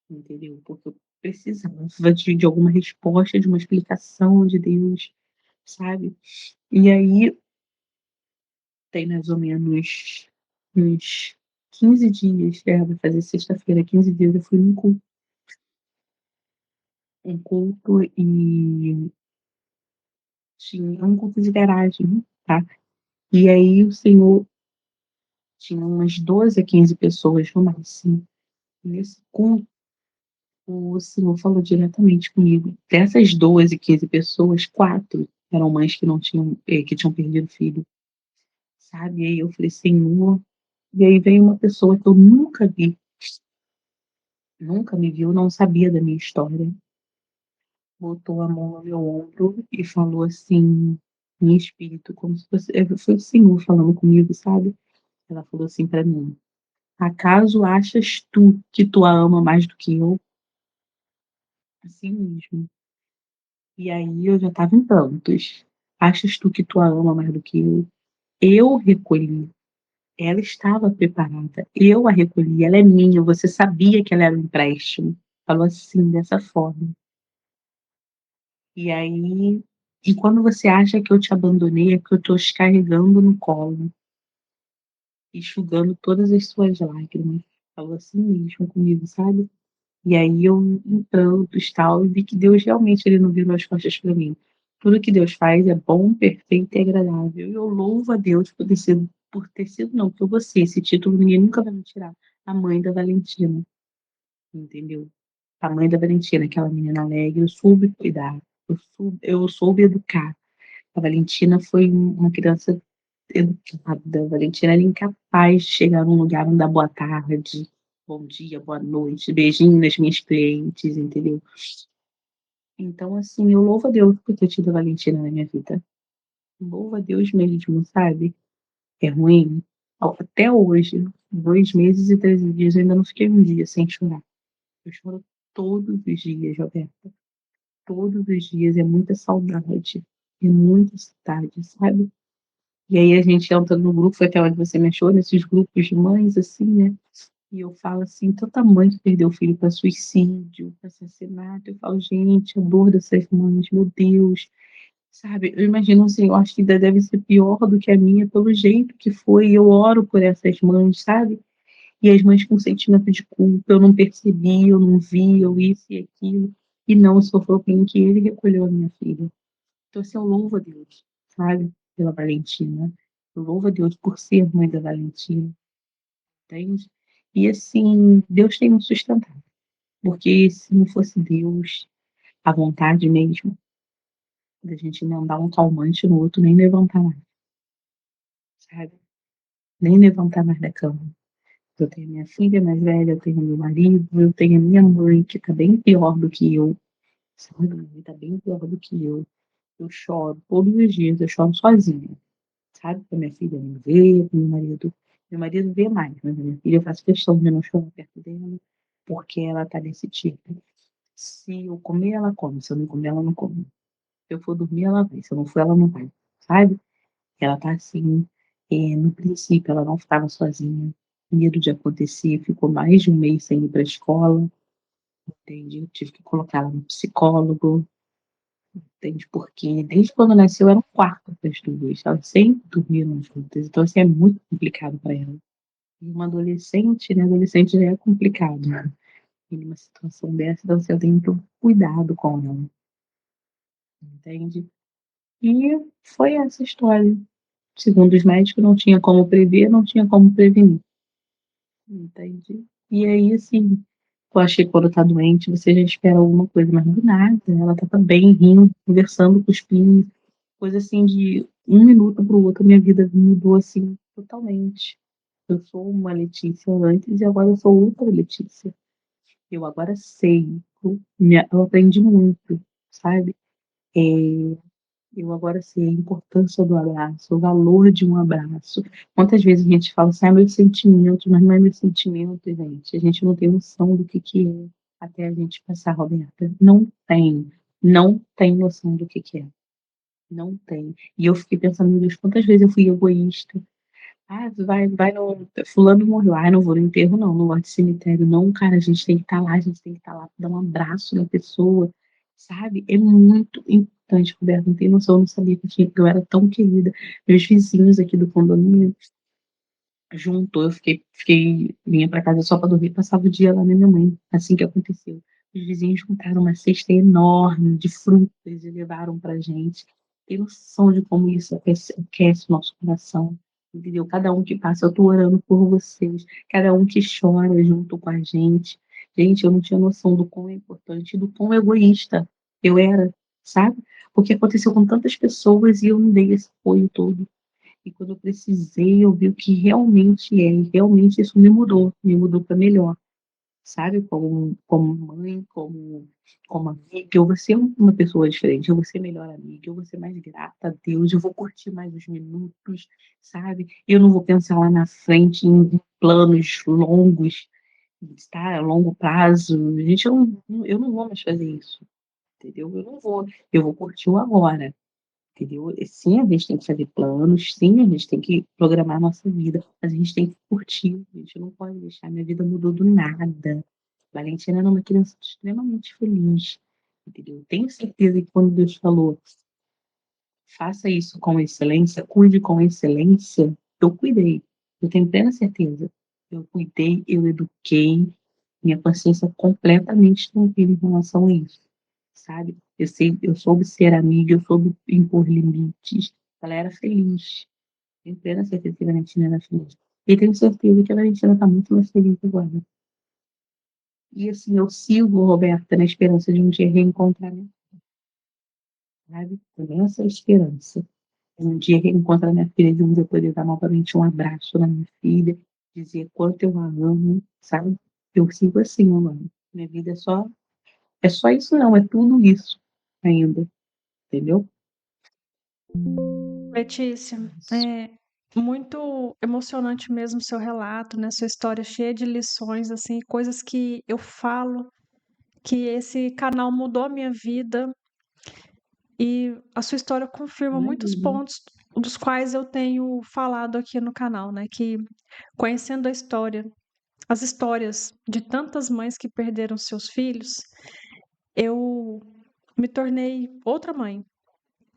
entendeu, porque eu precisava de alguma resposta, de uma explicação de Deus, sabe. E aí, tem mais ou menos uns 15 dias, vai fazer sexta-feira 15 dias, eu fui num culto, e tinha um culto de garagem, tá. E aí o Senhor tinha umas 12 a 15 pessoas no máximo. Nesse culto, o Senhor falou diretamente comigo. Dessas 12, 15 pessoas, 4 eram mães que não tinham, que tinham perdido filho, sabe. E aí eu falei: "Senhor", e aí veio uma pessoa que eu nunca vi, nunca me viu, não sabia da minha história, botou a mão no meu ombro e falou assim, em espírito, como se fosse, foi o Senhor falando comigo, sabe. Ela falou assim pra mim: "Acaso achas tu que tu a ama mais do que eu?" Assim mesmo. E aí eu já estava em prantos. "Achas tu que tu a ama mais do que eu?" Eu recolhi, ela estava preparada, eu a recolhi, ela é minha, você sabia que ela era um empréstimo. Falou assim, dessa forma. E aí, e quando você acha que eu te abandonei, é que eu tô te carregando no colo, enxugando todas as suas lágrimas. Falou assim mesmo comigo, sabe. E aí eu em prantos, tal, e vi que Deus realmente ele não virou as costas para mim. Tudo que Deus faz é bom, perfeito e agradável. E eu louvo a Deus por ter sido não, porque eu vou ser, esse título ninguém nunca vai me tirar, a mãe da Valentina, entendeu. A mãe da Valentina, aquela menina alegre, eu soube cuidar, eu soube educar. A Valentina foi uma criança educada, a Valentina era incapaz de chegar num lugar, não dar boa tarde, bom dia, boa noite, beijinho nas minhas clientes, entendeu. Então, assim, eu louvo a Deus por ter tido a Valentina na minha vida. Louvo a Deus mesmo, sabe. É ruim? Até hoje, 2 meses e 13 dias, eu ainda não fiquei um dia sem chorar. Eu choro todos os dias, Roberta. Todos os dias. É muita saudade, sabe? E aí a gente entra no grupo, foi até onde você me achou, nesses grupos de mães, assim, né? E eu falo assim, tanta mãe que perdeu o filho para suicídio, para assassinato. Eu falo, gente, a dor dessas mães, meu Deus. Sabe, eu imagino assim, eu acho que ainda deve ser pior do que a minha, pelo jeito que foi. Eu oro por essas mães, sabe? E as mães com sentimento de culpa, eu não percebi, eu não vi, eu isso e aquilo. E não, só foi o fim que ele recolheu a minha filha. Então, assim, eu louvo a Deus, sabe? Pela Valentina. Eu louvo a Deus por ser mãe da Valentina, entende? E assim, Deus tem me sustentado. Porque se não fosse Deus, a vontade mesmo, da gente não dar um calmante no outro, nem levantar mais, sabe? Nem levantar mais da cama. Eu tenho minha filha mais velha, eu tenho meu marido, eu tenho a minha mãe, que tá bem pior do que eu, sabe? Minha mãe tá bem pior do que eu. Eu choro todos os dias, eu choro sozinha, sabe? Pra minha filha não ver, pro meu marido. Meu marido vê mais, mas minha filha eu faço questão de não chorar perto dela, porque ela tá desse tipo. Se eu comer, ela come. Se eu não comer, ela não come. Se eu for dormir, ela vai. Se eu não for, ela não vai. Sabe? Ela tá assim. No princípio, ela não estava sozinha. Medo de acontecer. Ficou mais de um mês sem ir para a escola. Entende? Eu tive que colocar ela no psicólogo. Entende? Porque desde quando nasceu era um quarto para as duas. Elas sempre dormiram juntas. Então, assim, é muito complicado para ela. E uma adolescente, né? Adolescente já é complicado. E numa situação dessa, então, assim, eu tenho que ter cuidado com ela. Entende? E foi essa história. Segundo os médicos, não tinha como prever, não tinha como prevenir. Entende? E aí, assim, eu achei que quando tá doente, você já espera alguma coisa, mas do nada. Ela tava bem, rindo, conversando com os filhos. Coisa assim de um minuto para o outro, minha vida mudou assim totalmente. Eu sou uma Letícia antes e agora eu sou outra Letícia. Eu agora sei. Eu aprendi muito, sabe? É, eu agora sei a importância do abraço, o valor de um abraço. Quantas vezes a gente fala assim, ah, meus sentimentos, mas não é meu sentimento, gente. A gente não tem noção do que é até a gente passar, Roberta. Não tem. Não tem noção do que é. Não tem. E eu fiquei pensando, meu Deus, quantas vezes eu fui egoísta. Ah, vai no. Fulano morreu. Ah, não vou no enterro, não. Não gosto de cemitério, não. Cara, a gente tem que estar lá, a gente tem que estar lá para dar um abraço na pessoa, sabe? É muito importante, Roberto. Não tem noção, eu não sabia que eu era tão querida. Meus vizinhos aqui do condomínio juntou, vinha para casa só para dormir, passava o dia lá na minha mãe, assim que aconteceu. Os vizinhos juntaram uma cesta enorme de frutas e levaram para gente. Tem noção de como isso aquece o nosso coração, entendeu? Cada um que passa, eu estou orando por vocês, cada um que chora junto com a gente. Gente, eu não tinha noção do quão é importante, do quão egoísta eu era, sabe? Porque aconteceu com tantas pessoas e eu não dei esse apoio todo. E quando eu precisei, eu vi o que realmente é. E realmente isso me mudou para melhor, sabe? Como mãe, como amiga, eu vou ser uma pessoa diferente, eu vou ser melhor amiga, eu vou ser mais grata a Deus, eu vou curtir mais os minutos, sabe? Eu não vou pensar lá na frente em planos longos, tá? A longo prazo. Gente, eu não vou mais fazer isso, entendeu? Eu não vou. Eu vou curtir o agora. Entendeu? E sim, a gente tem que fazer planos, sim, a gente tem que programar a nossa vida, mas a gente tem que curtir, a gente não pode deixar. Minha vida mudou do nada. Valentina era uma criança extremamente feliz, entendeu? Tenho certeza que quando Deus falou, faça isso com excelência, cuide com excelência, eu cuidei. Eu tenho plena certeza. Eu cuidei, eu eduquei, minha consciência completamente tranquila em relação a isso, sabe? Eu soube ser amiga, eu soube impor limites. Ela era feliz. Tenho plena certeza que a Valentina era feliz. E tenho certeza que a Valentina está muito mais feliz agora. E assim, eu sigo, Roberta, na esperança de um dia reencontrar minha filha, sabe? Com essa esperança. Um dia reencontrar minha filha, de um dia poder dar novamente um abraço na minha filha, dizer quanto eu a amo, sabe? Eu sigo assim, agora. Minha vida é só isso não, é tudo isso ainda, entendeu? Letícia, Isso. muito emocionante mesmo o seu relato, né, sua história cheia de lições, assim, coisas que eu falo, que esse canal mudou a minha vida, e a sua história confirma muitos Imagino. pontos dos quais eu tenho falado aqui no canal, né, que conhecendo a história, as histórias de tantas mães que perderam seus filhos, eu me tornei outra mãe.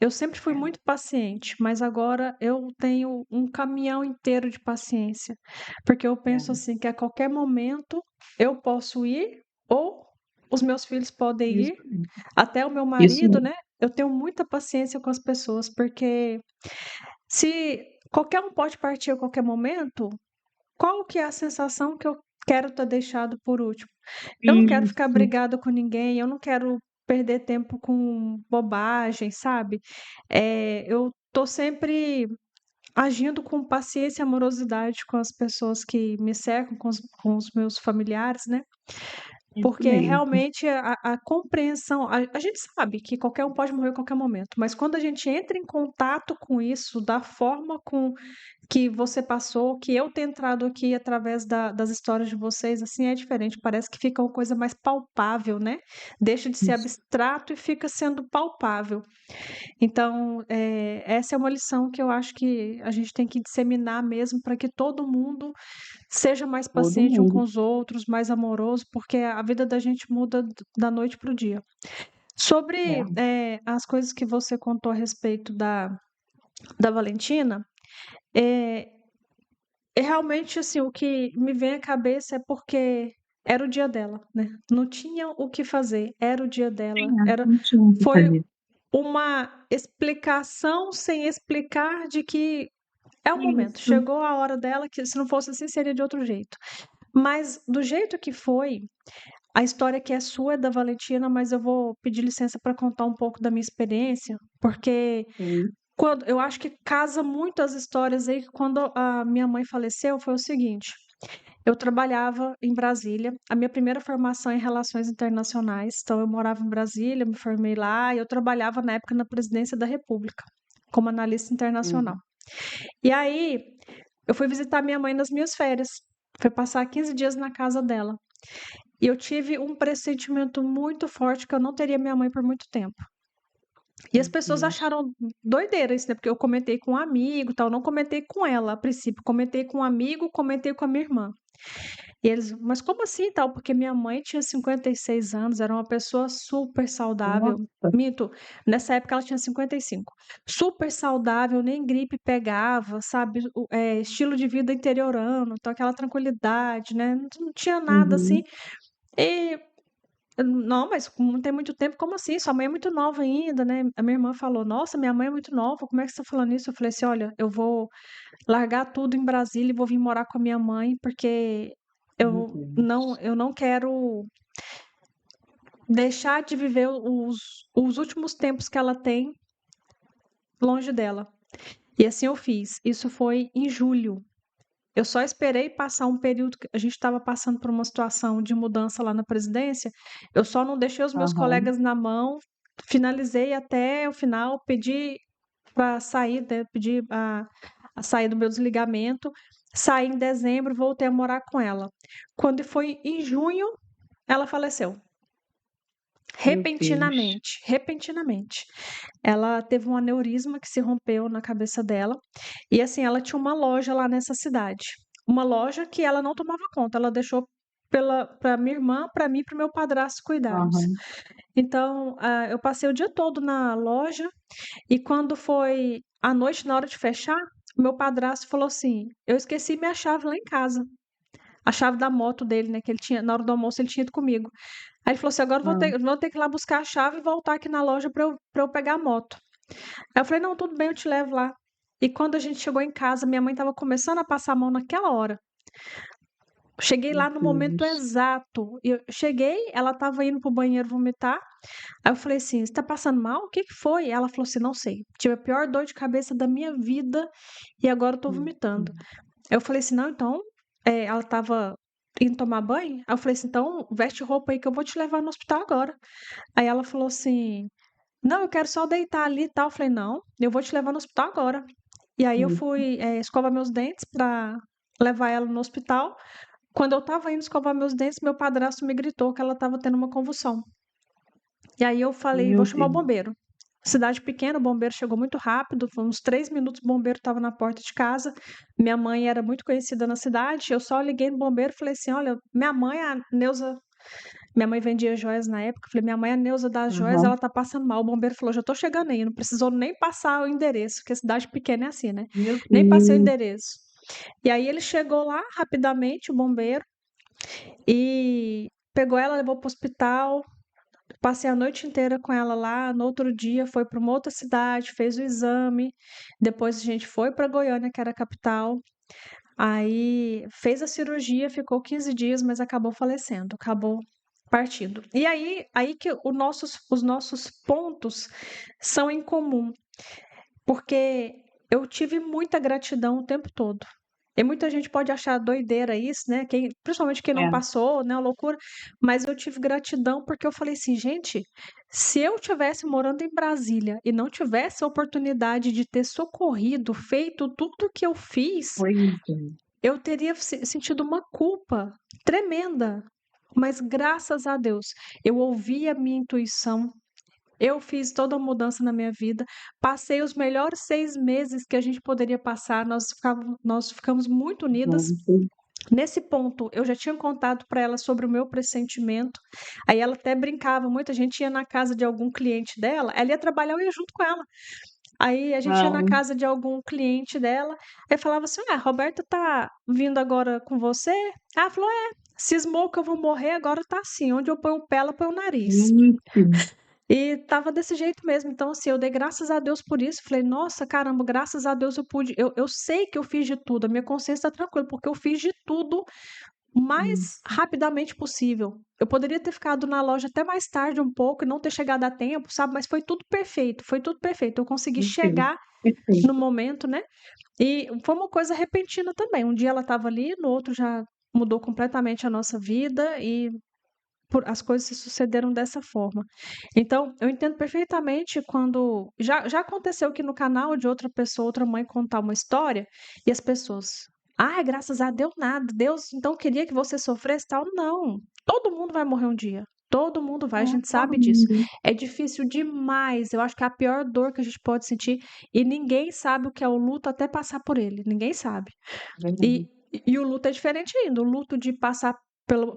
Eu sempre fui É, muito paciente, mas agora eu tenho um caminhão inteiro de paciência, porque eu penso é. assim que a qualquer momento eu posso ir ou os meus filhos podem Isso, ir, até o meu isso marido, né? Eu tenho muita paciência com as pessoas, porque se qualquer um pode partir a qualquer momento, qual que é a sensação que eu quero ter deixado por último? Eu não quero ficar isso, brigada com ninguém, eu não quero perder tempo com bobagem, sabe? Eu tô sempre agindo com paciência e amorosidade com as pessoas que me cercam, com os meus familiares, né? isso Porque mesmo. realmente a compreensão, a gente sabe que qualquer um pode morrer a qualquer momento, mas quando a gente entra em contato com isso, da forma com que você passou, que eu tenho entrado aqui através das histórias de vocês, assim, é diferente. Parece que fica uma coisa mais palpável, né? Deixa de ser Isso. abstrato e fica sendo palpável. Então, essa é uma lição que eu acho que a gente tem que disseminar mesmo para que todo mundo seja mais Todo paciente um com mundo. os outros, mais amoroso, porque a vida da gente muda da noite para o dia. Sobre, É. as coisas que você contou a respeito da Valentina, eh, realmente, assim, o que me vem à cabeça é porque era o dia dela, né, não tinha o que fazer, era o dia dela, Tinha, não tinha o que foi fazer. uma explicação sem explicar de que é o momento, Isso. chegou a hora dela, que se não fosse assim seria de outro jeito. Mas do jeito que foi, a história que é sua é da Valentina, mas eu vou pedir licença para contar um pouco da minha experiência, porque Sim. quando eu acho que casa muito as histórias aí, que quando a minha mãe faleceu foi o seguinte: eu trabalhava em Brasília, a minha primeira formação é em relações internacionais, então eu morava em Brasília, me formei lá e eu trabalhava na época na Presidência da República, como analista internacional. Uhum. E aí, eu fui visitar minha mãe nas minhas férias, fui passar 15 dias na casa dela. E eu tive um pressentimento muito forte que eu não teria minha mãe por muito tempo. E as Meu pessoas Deus. acharam doideira isso, né? Porque eu comentei com um amigo, tal, não comentei com ela a princípio, comentei com um amigo, comentei com a minha irmã. E eles, mas como assim, tal? Porque minha mãe tinha 56 anos, era uma pessoa super saudável. Nossa. Minto, nessa época ela tinha 55. Super saudável, nem gripe pegava, sabe? Estilo de vida interiorano, então aquela tranquilidade, né? Não tinha nada assim. Uhum. E não, mas não tem muito tempo, como assim? Sua mãe é muito nova ainda, né? A minha irmã falou: Nossa, minha mãe é muito nova, como é que você tá falando isso? Eu falei assim: Olha, eu vou largar tudo em Brasília e vou vir morar com a minha mãe, porque Meu não, Deus. eu não quero deixar de viver os últimos tempos que ela tem longe dela. E assim eu fiz. Isso foi em julho. Eu só esperei passar um período que a gente estava passando por uma situação de mudança lá na presidência. Eu só não deixei os meus Aham. colegas na mão, finalizei até o final, pedi para sair, né, pedi a sair do meu desligamento, saí em dezembro, voltei a morar com ela. Quando foi em junho, ela faleceu. Meu Deus. Repentinamente, repentinamente. Ela teve um aneurisma que se rompeu na cabeça dela. E assim, ela tinha uma loja lá nessa cidade. Uma loja que ela não tomava conta, ela deixou para minha irmã, para mim e para o meu padrasto cuidarmos. Aham. Então, eu passei o dia todo na loja e quando foi à noite, na hora de fechar, meu padrasto falou assim: Eu esqueci minha chave lá em casa. A chave da moto dele, né? Que ele tinha, na hora do almoço, ele tinha ido comigo. Aí ele falou assim: agora Hã. vou ter que ir lá buscar a chave e voltar aqui na loja para eu pegar a moto. Aí eu falei: não, tudo bem, eu te levo lá. E quando a gente chegou em casa, minha mãe estava começando a passar a mão naquela hora. Cheguei Meu lá no momento Deus. exato. Eu cheguei, ela estava indo pro banheiro vomitar. Aí eu falei assim: você tá passando mal? O que que foi? Ela falou assim: não sei. Tive a pior dor de cabeça da minha vida e agora eu tô Meu vomitando. Deus. Aí eu falei assim: não, então. Ela estava indo tomar banho. Aí eu falei assim: então veste roupa aí que eu vou te levar no hospital agora. Aí ela falou assim: não, eu quero só deitar ali e tal. Eu falei: não, eu vou te levar no hospital agora. E aí eu Sim. fui escovar meus dentes para levar ela no hospital. Quando eu estava indo escovar meus dentes, meu padrasto me gritou que ela estava tendo uma convulsão. E aí eu falei, vou Meu chamar o Deus. bombeiro. Cidade pequena, o bombeiro chegou muito rápido, foi uns 3 minutos, o bombeiro estava na porta de casa. Minha mãe era muito conhecida na cidade, eu só liguei no bombeiro e falei assim, olha, minha mãe, a Neuza, minha mãe vendia joias na época, falei, minha mãe, a Neuza das joias, Aham. ela tá passando mal. O bombeiro falou, já tô chegando aí, não precisou nem passar o endereço, porque a cidade pequena é assim, né? Meu Nem passei o Deus. endereço. E aí ele chegou lá rapidamente, o bombeiro, e pegou ela, levou pro hospital. Passei a noite inteira com ela lá. No outro dia foi para uma outra cidade, fez o exame. Depois a gente foi para Goiânia, que era a capital. Aí fez a cirurgia, ficou 15 dias, mas acabou falecendo, acabou partindo. E aí que os nossos pontos são em comum, porque eu tive muita gratidão o tempo todo. E muita gente pode achar doideira isso, né? Principalmente quem não É, passou, né? Loucura. Mas eu tive gratidão porque eu falei assim, gente, se eu tivesse morando em Brasília e não tivesse a oportunidade de ter socorrido, feito tudo o que eu fiz, pois é. eu teria sentido uma culpa tremenda. Mas graças a Deus, eu ouvi a minha intuição, eu fiz toda a mudança na minha vida, passei os melhores 6 meses que a gente poderia passar, nós ficamos muito unidas. Junto. Nesse ponto, eu já tinha contado para ela sobre o meu pressentimento, aí ela até brincava muito, a gente ia na casa de algum cliente dela, ela ia trabalhar, eu ia junto com ela. Aí a gente ia na Ah, casa de algum cliente dela, aí falava assim: "Ah, a Roberta tá vindo agora com você?" Ah, ela falou: "É, cismou que eu vou morrer, agora tá assim, onde eu ponho o pé, ela põe o nariz." gente. E tava desse jeito mesmo. Então, assim, eu dei graças a Deus por isso. Falei, nossa, caramba, graças a Deus eu pude. Eu sei que eu fiz de tudo, a minha consciência tá tranquila, porque eu fiz de tudo o Hum, mais rapidamente possível. Eu poderia ter ficado na loja até mais tarde um pouco e não ter chegado a tempo, sabe? Mas foi tudo perfeito, foi tudo perfeito. Eu consegui perfeito. chegar no Perfeito. momento, né? E foi uma coisa repentina também. Um dia ela estava ali, no outro já mudou completamente a nossa vida e as coisas se sucederam dessa forma. Então, eu entendo perfeitamente quando. Já aconteceu que no canal de outra pessoa, outra mãe contar uma história e as pessoas. Ah, graças a Deus nada. Deus então queria que você sofresse tal. Não. Todo mundo vai morrer um dia. Todo mundo vai, a É, gente todo sabe disso. mundo. É difícil demais. Eu acho que é a pior dor que a gente pode sentir. E ninguém sabe o que é o luto até passar por ele. Ninguém sabe. Verdade. E, e o luto é diferente ainda. O luto de passar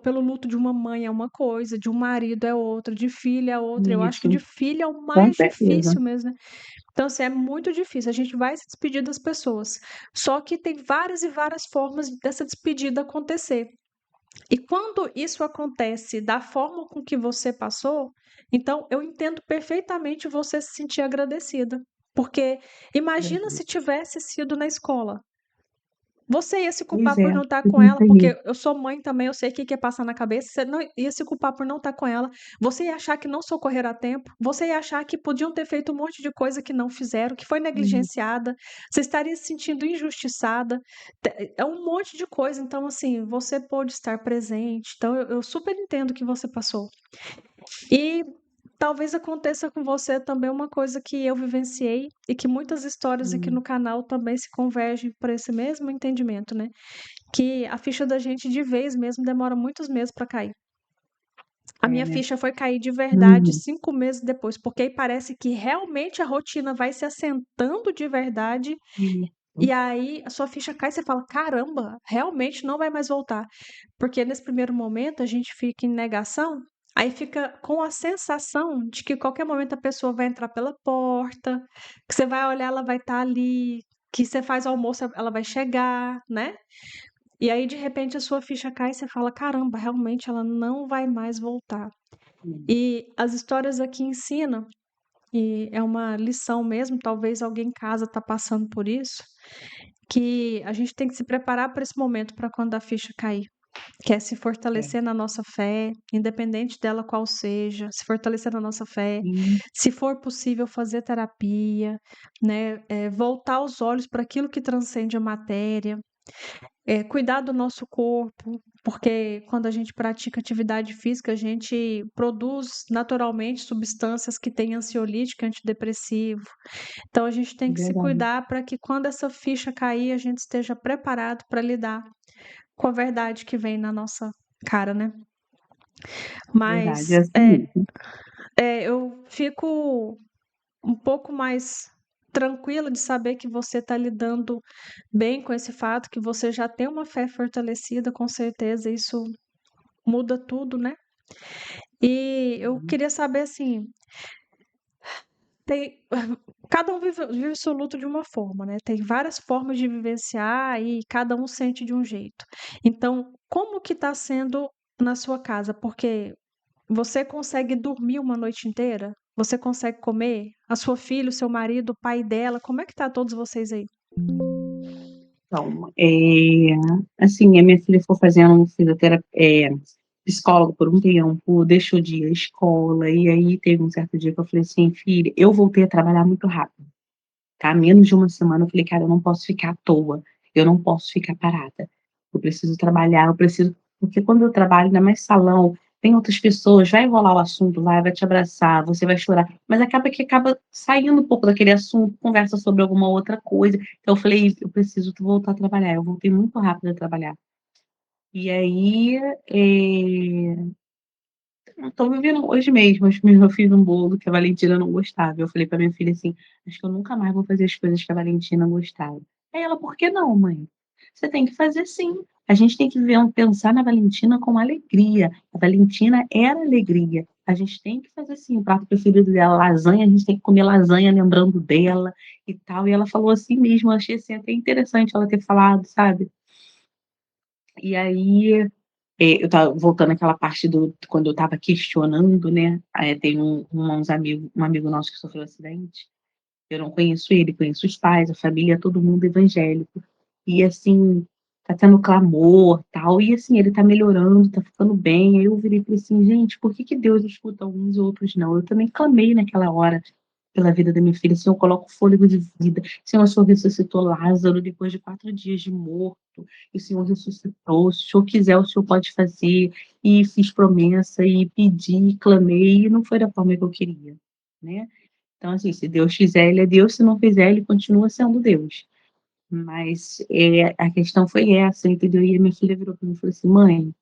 pelo luto de uma mãe é uma coisa, de um marido é outra, de filha é outra. Eu acho que de Isso, filha é o com mais certeza. difícil mesmo, né? Então, assim, é muito difícil. A gente vai se despedir das pessoas. Só que tem várias e várias formas dessa despedida acontecer. E quando isso acontece da forma com que você passou, então eu entendo perfeitamente você se sentir agradecida. Porque imagina Verdade. se tivesse sido na escola. Você ia se Pois culpar é, por não estar eu com ela, pensei porque eu sou mãe também, eu sei o que que ia passar na cabeça. Você não ia se culpar por não estar com ela. Você ia achar que não socorreram a tempo. Você ia achar que podiam ter feito um monte de coisa que não fizeram, que foi nisso. negligenciada. Você estaria se sentindo injustiçada. É um monte de coisa. Então, assim, você pôde estar presente. Então, eu super entendo o que você passou. E talvez aconteça com você também uma coisa que eu vivenciei e que muitas histórias aqui no Hum, canal também se convergem para esse mesmo entendimento, né? Que a ficha da gente de vez mesmo demora muitos meses para cair. A é, minha né? ficha foi cair de verdade Uhum. 5 meses depois, porque aí parece que realmente a rotina vai se assentando de verdade, Isso. e aí a sua ficha cai e você fala: caramba, realmente não vai mais voltar. Porque nesse primeiro momento a gente fica em negação, aí fica com a sensação de que qualquer momento a pessoa vai entrar pela porta, que você vai olhar, ela vai estar ali, que você faz o almoço, ela vai chegar, né? E aí, de repente, a sua ficha cai e você fala: caramba, realmente ela não vai mais voltar. Hum, E as histórias aqui ensinam, e é uma lição mesmo, talvez alguém em casa está passando por isso, que a gente tem que se preparar para esse momento, para quando a ficha cair. Que é se é. fortalecer na nossa fé, independente dela qual seja, se fortalecer na nossa fé, Sim, se for possível fazer terapia, né, voltar os olhos para aquilo que transcende a matéria, cuidar do nosso corpo. porque quando a gente pratica atividade física, a gente produz naturalmente substâncias que têm ansiolítico, antidepressivo. Então a gente tem que se Verdade, cuidar para que quando essa ficha cair, a gente esteja preparado para lidar com a verdade que vem na nossa cara, né? verdade, é Mas assim mesmo. eu fico um pouco mais tranquila de saber que você está lidando bem com esse fato, que você já tem uma fé fortalecida, com certeza isso muda tudo, né? E eu Uhum. queria saber assim, tem cada um vive o seu luto de uma forma, né? Tem várias formas de vivenciar e cada um sente de um jeito. Então, como que está sendo na sua casa? Porque você consegue dormir uma noite inteira? Você consegue comer? A sua filha, o seu marido, o pai dela, como é que tá todos vocês aí? Então, assim, a minha filha foi fazendo psicólogo por um tempo, deixou de ir à escola, e aí teve um certo dia que eu falei assim, filha, eu voltei a trabalhar muito rápido, tá? Menos de uma semana, eu falei, cara, eu não posso ficar à toa, eu não posso ficar parada, eu preciso trabalhar, eu preciso, porque quando eu trabalho, ainda mais salão, tem outras pessoas, vai rolar o assunto lá, vai te abraçar, você vai chorar, mas acaba saindo um pouco daquele assunto, conversa sobre alguma outra coisa. Então eu falei, eu preciso voltar a trabalhar. Eu voltei muito rápido a trabalhar. E aí, estou vivendo hoje mesmo, acho que eu fiz um bolo que a Valentina não gostava. Eu falei para minha filha assim, acho que eu nunca mais vou fazer as coisas que a Valentina gostava. Aí ela, por que não, mãe? Você tem que fazer sim. A gente tem que pensar na Valentina com alegria. A Valentina era alegria. A gente tem que fazer sim. O prato preferido dela, lasanha, a gente tem que comer lasanha lembrando dela e tal. E ela falou assim mesmo, eu achei assim, até interessante ela ter falado, sabe? E aí, eu estava voltando àquela parte do quando eu estava questionando, né? Tem um amigo nosso que sofreu um acidente. Eu não conheço ele, conheço os pais, a família, todo mundo evangélico. E assim, tá tendo clamor, tal, e assim, ele tá melhorando, tá ficando bem. Aí eu virei e falei assim, gente, por que que Deus escuta uns e outros não? Eu também clamei naquela hora pela vida da minha filha. Senhor, coloca o fôlego de vida. Senhor, o Senhor ressuscitou Lázaro depois de 4 dias de morto. E o Senhor ressuscitou. Se o Senhor quiser, o Senhor pode fazer. E fiz promessa, e pedi, e clamei, e não foi da forma que eu queria, né? Então, assim, se Deus fizer, ele é Deus. Se não fizer, ele continua sendo Deus. Mas a questão foi essa, entendeu? E a minha filha virou para mim e falou assim, mãe,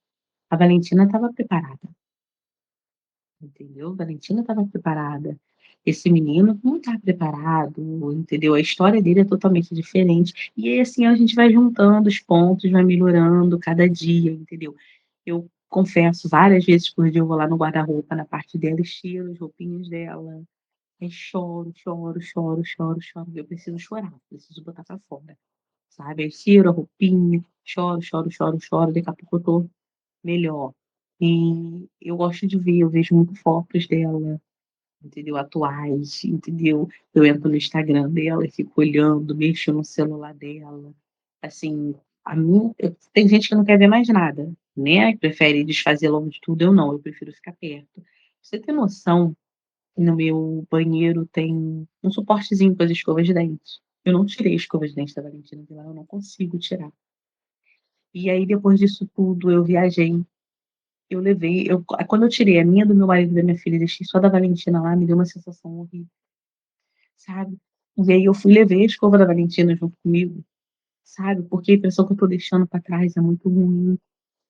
a Valentina estava preparada, entendeu? A Valentina estava preparada. Esse menino não está preparado, entendeu? A história dele é totalmente diferente. E aí, assim, a gente vai juntando os pontos, vai melhorando cada dia, entendeu? Eu confesso, várias vezes por dia eu vou lá no guarda-roupa, na parte dela, e tiro as roupinhas dela. E choro, choro, choro, choro, choro. Eu preciso chorar, preciso botar pra fora, sabe? Aí tiro a roupinha, choro, choro, choro, choro. Daqui a pouco eu tô melhor. E eu gosto de ver, eu vejo muito fotos dela, entendeu? Atuais, entendeu? Eu entro no Instagram dela e fico olhando, mexo no celular dela. Assim, tem gente que não quer ver mais nada, né? Prefere desfazer logo de tudo. Eu não, eu prefiro ficar perto. Pra você ter noção, no meu banheiro tem um suportezinho para as escovas de dente. Eu não tirei a escova de dente da Valentina de lá, eu não consigo tirar. E aí, depois disso tudo, eu viajei. Quando eu tirei a minha do meu marido e da minha filha, deixei só da Valentina lá, me deu uma sensação horrível, sabe? E aí eu fui, levei a escova da Valentina junto comigo, sabe? Porque a impressão que eu tô deixando para trás é muito ruim.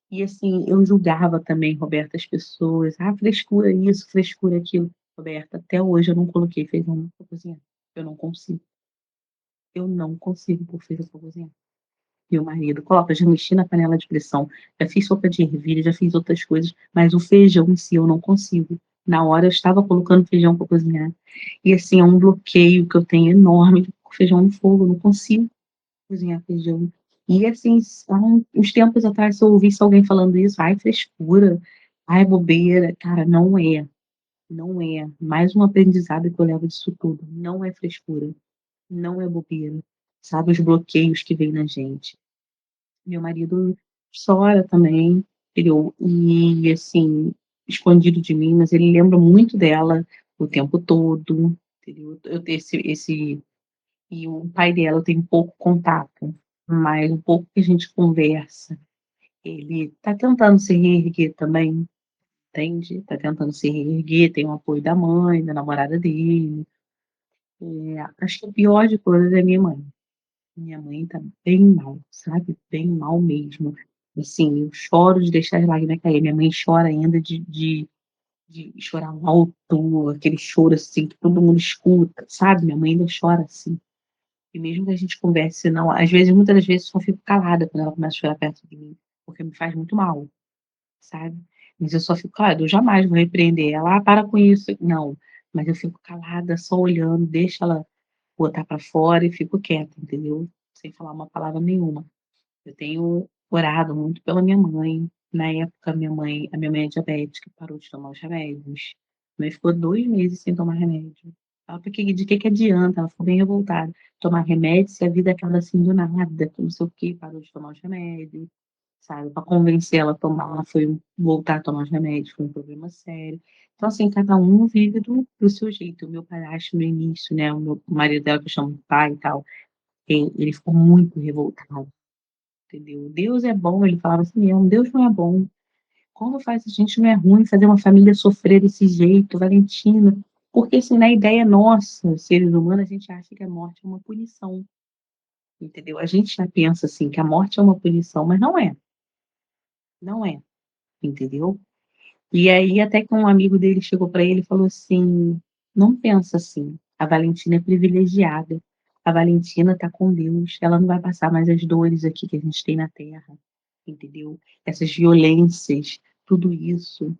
E assim, eu julgava também, Roberta, as pessoas. Ah, frescura isso, frescura aquilo. Roberta, até hoje eu não coloquei feijão pra cozinhar. Eu não consigo. Eu não consigo pôr feijão pra cozinhar. Meu marido coloca, já mexi na panela de pressão, já fiz sopa de ervilha, já fiz outras coisas, mas o feijão em si eu não consigo. Na hora eu estava colocando feijão para cozinhar. E assim, é um bloqueio que eu tenho enorme com feijão no fogo, eu não consigo cozinhar feijão. E assim, há uns tempos atrás, se eu ouvisse alguém falando isso, ai, frescura, ai, bobeira, cara, não é. Não é. Mais um aprendizado que eu levo disso tudo. Não é frescura. Não é bobeira. Sabe, os bloqueios que vem na gente. Meu marido chora também, entendeu? E assim, escondido de mim, mas ele lembra muito dela o tempo todo, entendeu? Eu tenho e o pai dela eu tenho pouco contato, mas um pouco que a gente conversa. ele tá tentando se reerguer também, entende? Tá tentando se reerguer, tem o apoio da mãe, da namorada dele. Acho que o pior de todas é minha mãe. Minha mãe tá bem mal, sabe? Bem mal mesmo. Assim, eu choro de deixar as lágrimas cair. Minha mãe chora ainda de chorar alto, aquele choro assim que todo mundo escuta, sabe? Minha mãe ainda chora assim. E mesmo que a gente converse, não, às vezes, muitas das vezes, eu só fico calada quando ela começa a chorar perto de mim, porque me faz muito mal, sabe? Mas eu só fico calada, eu jamais vou repreender ela, para com isso. Não, mas eu fico calada, só olhando, deixa ela botar para fora e fico quieta, entendeu? Sem falar uma palavra nenhuma. Eu tenho orado muito pela minha mãe. Na época, a minha mãe é diabética, parou de tomar os remédios. Minha mãe ficou 2 meses sem tomar remédio. Ela, de que adianta? Ela ficou bem revoltada. Tomar remédio se a vida acaba assim do nada, que não sei o quê, parou de tomar os remédios, sabe? Para convencer ela a tomar, voltar a tomar os remédios, foi um problema sério. Então, assim, cada um vive do seu jeito. O meu padrasto, no início, né? O meu o marido dela, que eu chamo de pai e tal, ele ficou muito revoltado, entendeu? Deus é bom, ele falava assim mesmo, Deus não é bom. Quando faz a gente não é ruim fazer uma família sofrer desse jeito, Valentina. Porque assim, na ideia nossa, seres humanos, a gente acha que a morte é uma punição, entendeu? A gente já pensa assim, que a morte é uma punição, mas não é, não é, entendeu? E aí até que um amigo dele chegou para ele e falou assim, não pensa assim, a Valentina é privilegiada, a Valentina está com Deus, ela não vai passar mais as dores aqui que a gente tem na Terra, entendeu? Essas violências, tudo isso,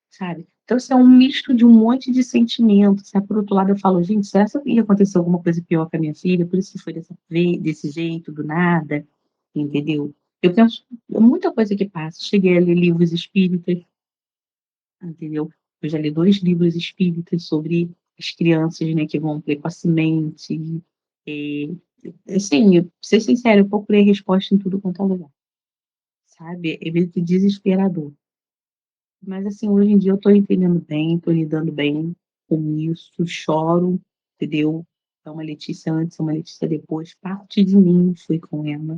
sabe? Então, isso é um misto de um monte de sentimentos, sabe? Por outro lado, eu falo, gente, será que ia acontecer alguma coisa pior com a minha filha? Por isso que foi desse jeito, do nada, entendeu? Eu penso, muita coisa que passa. Cheguei a ler livros espíritas, entendeu? Eu já li 2 livros espíritas sobre as crianças, né, que vão precocemente. E, assim, pra ser sincero, eu procurei resposta em tudo quanto é lugar, sabe? É meio que desesperador. Mas, assim, hoje em dia eu tô entendendo bem, tô lidando bem com isso, choro, entendeu? É uma Letícia antes, é uma Letícia depois, parte de mim foi com ela,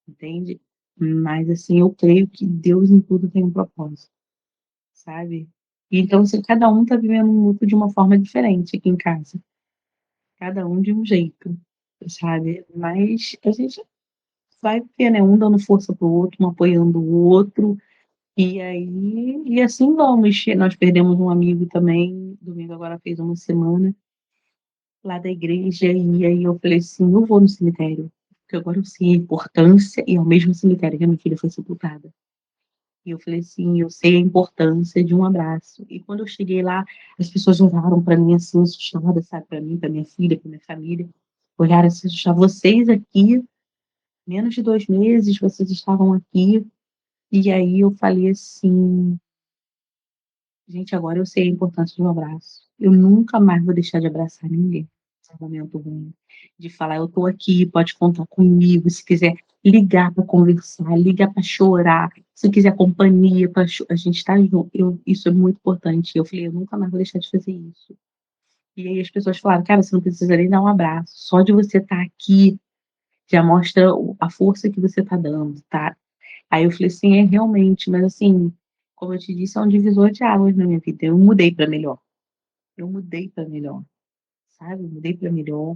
entende? Mas, assim, eu creio que Deus em tudo tem um propósito, sabe? E então, assim, cada um tá vivendo um luto de uma forma diferente aqui em casa, cada um de um jeito, sabe? Mas a gente vai ver, né? Um dando força pro outro, um apoiando o outro, e aí, e assim vamos. Nós perdemos um amigo também, domingo agora fez uma semana, lá da igreja, e aí eu falei assim, eu vou no cemitério, porque agora eu sei a importância, e é o mesmo cemitério que a minha filha foi sepultada. E eu falei assim, eu sei a importância de um abraço. E quando eu cheguei lá, as pessoas olharam para mim assim, assustadas, sabe, para mim, para minha filha, para minha família, olharam assim, assustadas, vocês aqui, menos de 2 meses, vocês estavam aqui. E aí eu falei assim, gente, agora eu sei a importância de um abraço. Eu nunca mais vou deixar de abraçar ninguém nesse momento ruim. De falar, eu tô aqui, pode contar comigo. Se quiser ligar para conversar, ligar para chorar. Se quiser companhia, a gente tá junto. Isso é muito importante. Eu falei, eu nunca mais vou deixar de fazer isso. E aí as pessoas falaram, cara, você não precisa nem dar um abraço. Só de você estar aqui já mostra a força que você tá dando, tá? Aí eu falei assim, é realmente, mas assim, como eu te disse, é um divisor de águas na minha vida. Eu mudei para melhor. Eu mudei para melhor, sabe? Eu mudei para melhor.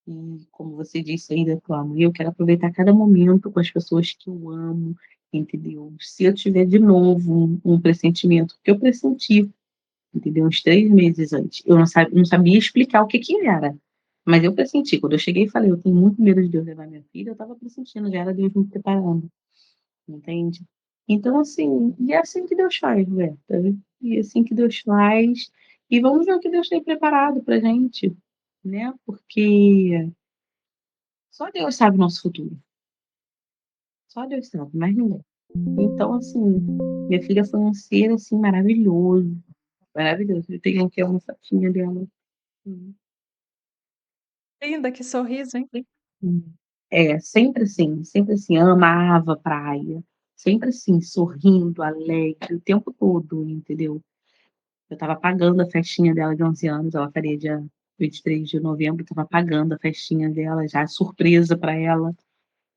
E como você disse ainda, claro, eu quero aproveitar cada momento com as pessoas que eu amo, entendeu? Se eu tiver de novo um pressentimento, porque eu pressenti, entendeu? Uns 3 meses antes. Eu não sabia explicar o que que era. Mas eu pressenti. Quando eu cheguei e falei, eu tenho muito medo de Deus levar minha filha, eu estava pressentindo, já era Deus me preparando. Entende? Então, assim, e é assim que Deus faz, Roberta. E é assim que Deus faz. E vamos ver o que Deus tem preparado pra gente, né? Porque só Deus sabe o nosso futuro. Só Deus sabe, mais ninguém. Então, assim, minha filha foi um ser, assim, maravilhoso. Maravilhoso. Eu tenho aqui uma fotinha dela. Hum. Linda, que sorriso, hein? Hum. É, sempre assim, amava a praia. Sempre assim, sorrindo, alegre, o tempo todo, entendeu? Eu estava pagando a festinha dela de 11 anos, ela faria dia 23 de novembro, estava pagando a festinha dela, já surpresa para ela.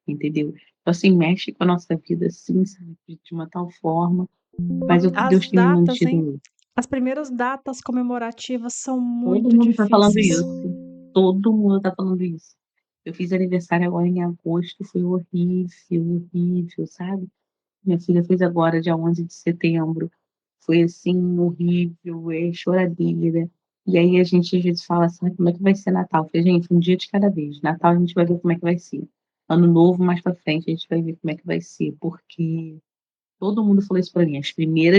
entendeu? Então, assim, mexe com a nossa vida, assim, sabe, de uma tal forma, mas As Deus tem me datas, hein? mantido. As primeiras datas comemorativas são Todo muito mundo tá falando difíceis. isso. Todo mundo tá falando isso. Eu fiz aniversário agora em agosto, foi horrível, horrível, sabe? Minha filha fez agora, dia 11 de setembro. Foi assim, horrível, choradeira. E aí a gente às vezes fala assim: "Ah, como é que vai ser Natal?" Eu falei, gente, um dia de cada vez. Natal a gente vai ver como é que vai ser. Ano novo, mais pra frente, a gente vai ver como é que vai ser, porque todo mundo falou isso pra mim.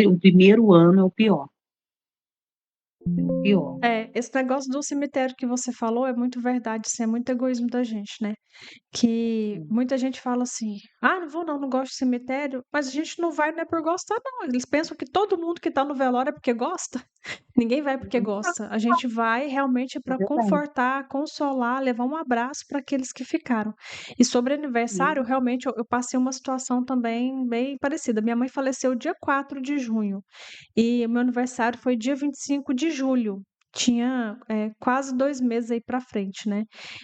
O primeiro ano é o pior. É o pior. É, esse negócio do cemitério que você falou é muito verdade, assim, é muito egoísmo da gente, né? Que muita gente fala assim: "Ah, não vou não, não gosto de cemitério", mas a gente não vai não é por gostar não, eles pensam que todo mundo que tá no velório é porque gosta. Ninguém vai porque gosta. A gente vai realmente É para verdade. confortar, consolar, levar um abraço para aqueles que ficaram. E sobre aniversário, realmente eu passei uma situação também bem parecida. Minha mãe faleceu dia 4 de junho e o meu aniversário foi dia 25 de julho. Tinha, quase 2 meses aí pra frente, né.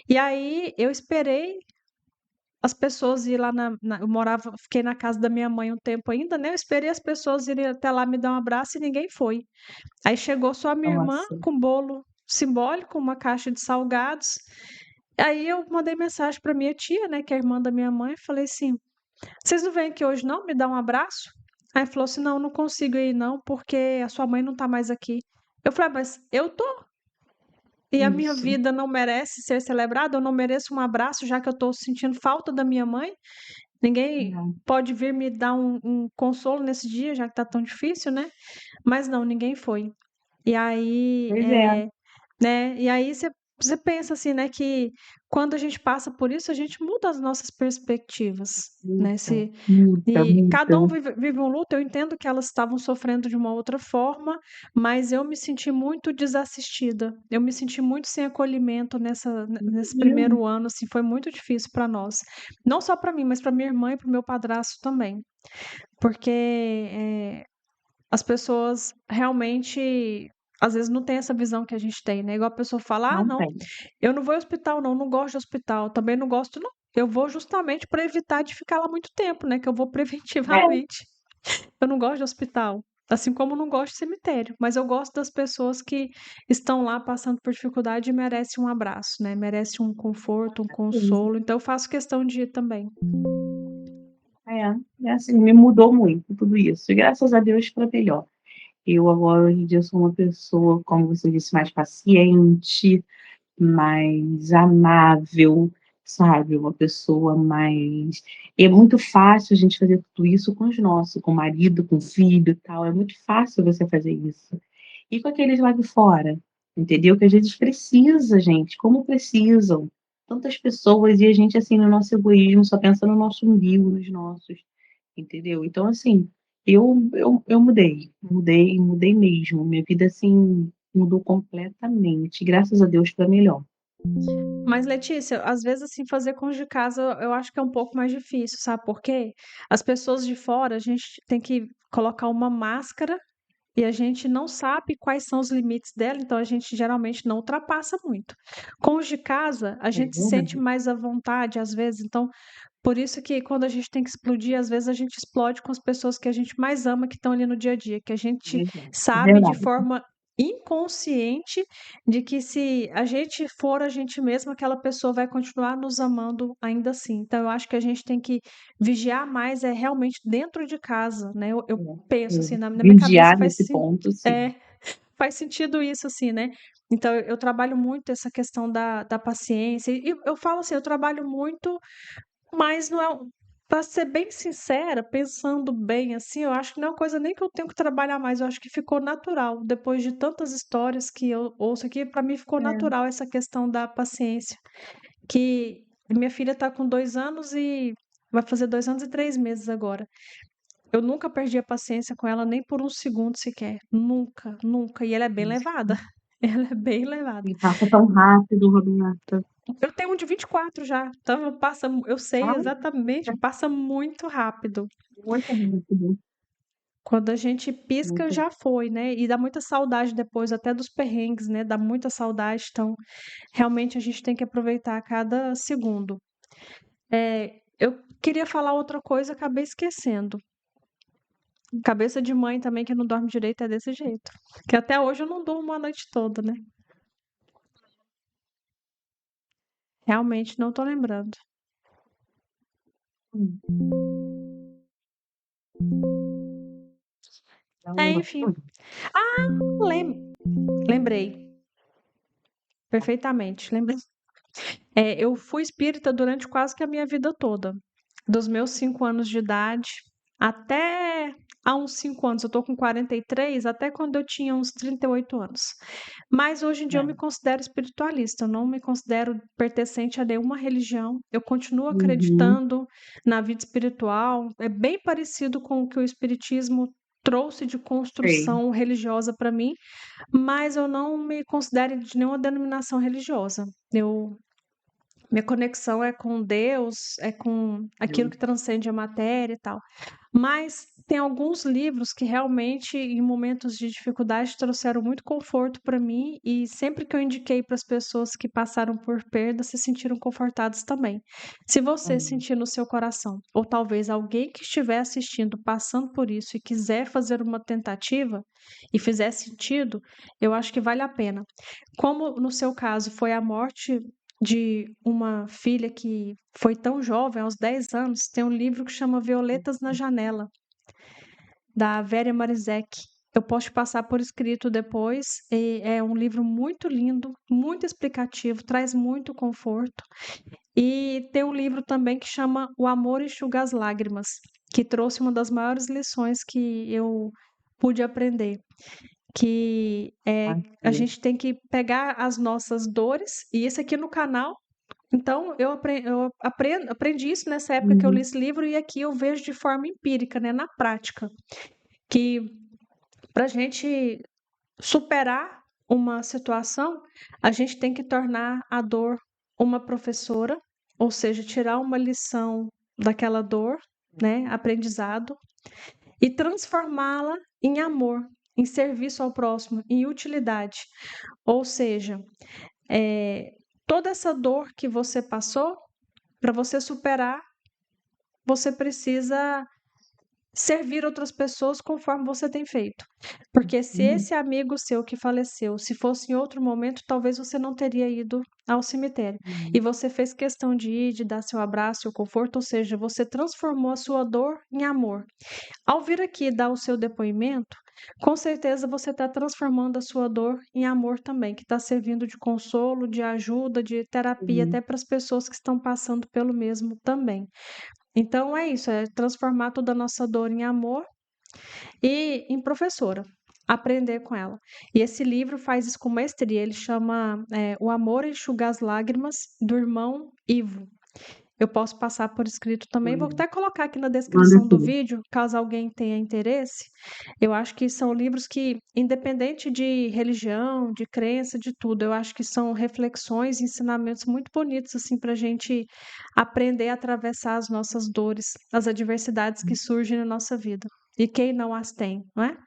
E aí eu esperei as pessoas ir lá eu morava fiquei na casa da minha mãe um tempo ainda, né, eu esperei as pessoas irem até lá me dar um abraço e ninguém foi. Aí chegou só a minha irmã Nossa, com bolo simbólico, uma caixa de salgados. Aí eu mandei mensagem para minha tia, né, que é a irmã da minha mãe, falei assim: "Vocês não vêm aqui hoje não, me dar um abraço?" Aí falou assim: "Não, não consigo ir não, porque a sua mãe não tá mais aqui". Eu falei: "Ah, mas eu tô, e a minha isso. vida não merece ser celebrada? Eu não mereço um abraço, já que eu tô sentindo falta da minha mãe? Ninguém É. pode vir me dar um consolo nesse dia, já que tá tão difícil, né?" Mas não, ninguém foi. E aí, Pois é. né, e aí você pensa assim, né, que quando a gente passa por isso, a gente muda as nossas perspectivas, né, Muda, se muda, e muda. cada um vive um luto, eu entendo que elas estavam sofrendo de uma outra forma, mas eu me senti muito desassistida, eu me senti muito sem acolhimento nesse Imagino. primeiro ano, assim, foi muito difícil para nós. Não só para mim, mas para minha irmã e para o meu padrasto também, porque, as pessoas realmente, às vezes, não têm essa visão que a gente tem, né, igual a pessoa fala: "Ah, Não não, tem. eu não vou ao hospital não, não gosto de hospital, também não gosto não". Eu vou justamente para evitar de ficar lá muito tempo, né, que eu vou É, preventivamente. Eu não gosto de hospital, assim como não gosto de cemitério, mas eu gosto das pessoas que estão lá passando por dificuldade e merecem um abraço, né, merecem um conforto, um certeza. consolo, então eu faço questão de ir também. É assim, me mudou muito tudo isso, e graças a Deus pra melhor. Eu agora, hoje em dia, sou uma pessoa, como você disse, mais paciente, mais amável, sabe, uma pessoa mais é muito fácil a gente fazer tudo isso com os nossos, com o marido, com o filho e tal, é muito fácil você fazer isso. E com aqueles lá de fora, entendeu? Que às vezes precisa, gente, como precisam. Tantas pessoas e a gente, assim, no nosso egoísmo, só pensa no nosso umbigo, nos nossos, entendeu? Então, assim, eu mudei mesmo. Minha vida, assim, mudou completamente, graças a Deus para melhor. Mas Letícia, às vezes, assim, fazer cônjuge de casa eu acho que é um pouco mais difícil, sabe por quê? As pessoas de fora, a gente tem que colocar uma máscara e a gente não sabe quais são os limites dela, então a gente geralmente não ultrapassa muito. Cônjuge de casa, a É gente se sente verdade, mais à vontade às vezes, então por isso que quando a gente tem que explodir, às vezes a gente explode com as pessoas que a gente mais ama, que estão ali no dia a dia, que a gente é sabe de verdade. forma inconsciente de que se a gente for a gente mesma, aquela pessoa vai continuar nos amando ainda assim. Então eu acho que a gente tem que vigiar mais realmente dentro de casa, né? Eu É, penso é. assim, na minha cabeça Vigiar nesse ponto, sim. é, faz sentido isso, assim, né? Então eu trabalho muito essa questão da paciência. E eu falo assim, eu trabalho muito, mas não é pra ser bem sincera, pensando bem, assim, eu acho que não é uma coisa nem que eu tenho que trabalhar mais, eu acho que ficou natural. Depois de tantas histórias que eu ouço aqui, para mim ficou É, natural essa questão da paciência. Que minha filha tá com 2 anos e vai fazer 2 anos e 3 meses agora. Eu nunca perdi a paciência com ela nem por um segundo sequer. Nunca, nunca. E ela é bem isso. levada. Ela é bem levada. E passa tão rápido, Roberta. Eu tenho um de 24 já, então eu sei Ai, exatamente, passa muito rápido. muito rápido, Quando a gente pisca, muito já foi, né? E dá muita saudade depois, até dos perrengues, né? Dá muita saudade. Então, realmente, a gente tem que aproveitar cada segundo. Eu queria falar outra coisa, acabei esquecendo. Cabeça de mãe também que não dorme direito é desse jeito. Que até hoje eu não durmo a noite toda, né? Realmente não tô lembrando. Hum, É, Então, enfim. Lem- Lembrei. Perfeitamente. Lembrei. Eu fui espírita durante quase que a minha vida toda. Dos meus 5 anos de idade até há uns 5 anos. Eu tô com 43, até quando eu tinha uns 38 anos. Mas hoje em dia eu é. me considero espiritualista, eu não me considero pertencente a nenhuma religião. Eu continuo Uhum, acreditando na vida espiritual. É bem parecido com o que o espiritismo trouxe de sei. construção religiosa para mim, mas eu não me considero de nenhuma denominação religiosa. Minha conexão é com Deus, é com aquilo que transcende a matéria e tal. Mas tem alguns livros que realmente, em momentos de dificuldade, trouxeram muito conforto para mim e sempre que eu indiquei para as pessoas que passaram por perda, se sentiram confortadas também. Se você Uhum, sentir no seu coração, ou talvez alguém que estiver assistindo passando por isso e quiser fazer uma tentativa e fizer sentido, eu acho que vale a pena. Como no seu caso foi a morte de uma filha que foi tão jovem, aos 10 anos, tem um livro que chama Violetas na Janela, da Vera Marizek. Eu posso te passar por escrito depois. E é um livro muito lindo, muito explicativo, traz muito conforto. E tem um livro também que chama O Amor Enxuga as Lágrimas, que trouxe uma das maiores lições que eu pude aprender, que é a ok. gente tem que pegar as nossas dores, e isso aqui no canal. Então, aprendi isso nessa época que eu li Uhum, esse livro, e aqui eu vejo de forma empírica, né, na prática, que para a gente superar uma situação, a gente tem que tornar a dor uma professora, ou seja, tirar uma lição daquela dor, né, aprendizado, e transformá-la em amor, em serviço ao próximo, em utilidade. Ou seja, eh, toda essa dor que você passou, para você superar, você precisa servir outras pessoas conforme você tem feito. Porque se uhum, esse amigo seu que faleceu, se fosse em outro momento, talvez você não teria ido ao cemitério. E uhum, você fez questão de ir, de dar seu abraço, seu conforto, ou seja, você transformou a sua dor em amor. Ao vir aqui dar o seu depoimento, com certeza você está transformando a sua dor em amor também, que está servindo de consolo, de ajuda, de terapia, uhum, até para as pessoas que estão passando pelo mesmo também. Então é isso, é transformar toda a nossa dor em amor e em professora, aprender com ela. E esse livro faz isso com maestria, ele chama O Amor Enxuga as Lágrimas, do irmão Ivo. Eu posso passar por escrito também, vou uhum. até colocar aqui na Manda descrição do tudo. vídeo, caso alguém tenha interesse. Eu acho que são livros que, independente de religião, de crença, de tudo, eu acho que são reflexões, ensinamentos muito bonitos assim para a gente aprender a atravessar as nossas dores, as adversidades que surgem na nossa vida. E quem não as tem, não é?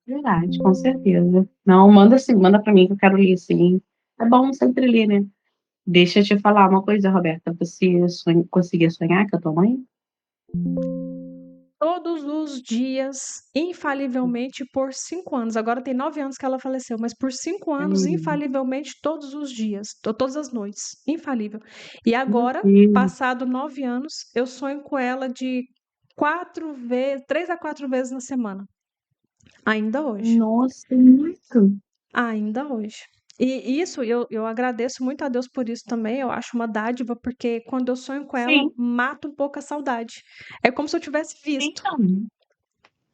Verdade, com certeza. Não, manda sim, manda pra mim que eu quero ler sim. É bom sempre ler, né? Deixa eu te falar uma coisa, Roberta. Você conseguia sonhar com a tua mãe? Todos os dias, infalivelmente, por 5 anos. Agora tem 9 anos que ela faleceu, mas por 5 anos, Sério? infalivelmente, todos os dias, todas as noites, infalível. E Meu agora, Deus. passado 9 anos, eu sonho com ela de 4 vezes, 3 a 4 vezes na semana. Ainda hoje. Nossa, muito. Ainda hoje. E isso, eu agradeço muito a Deus por isso também. Eu acho uma dádiva, porque quando eu sonho com ela, Sim, mata um pouco a saudade. É como se eu tivesse visto, então.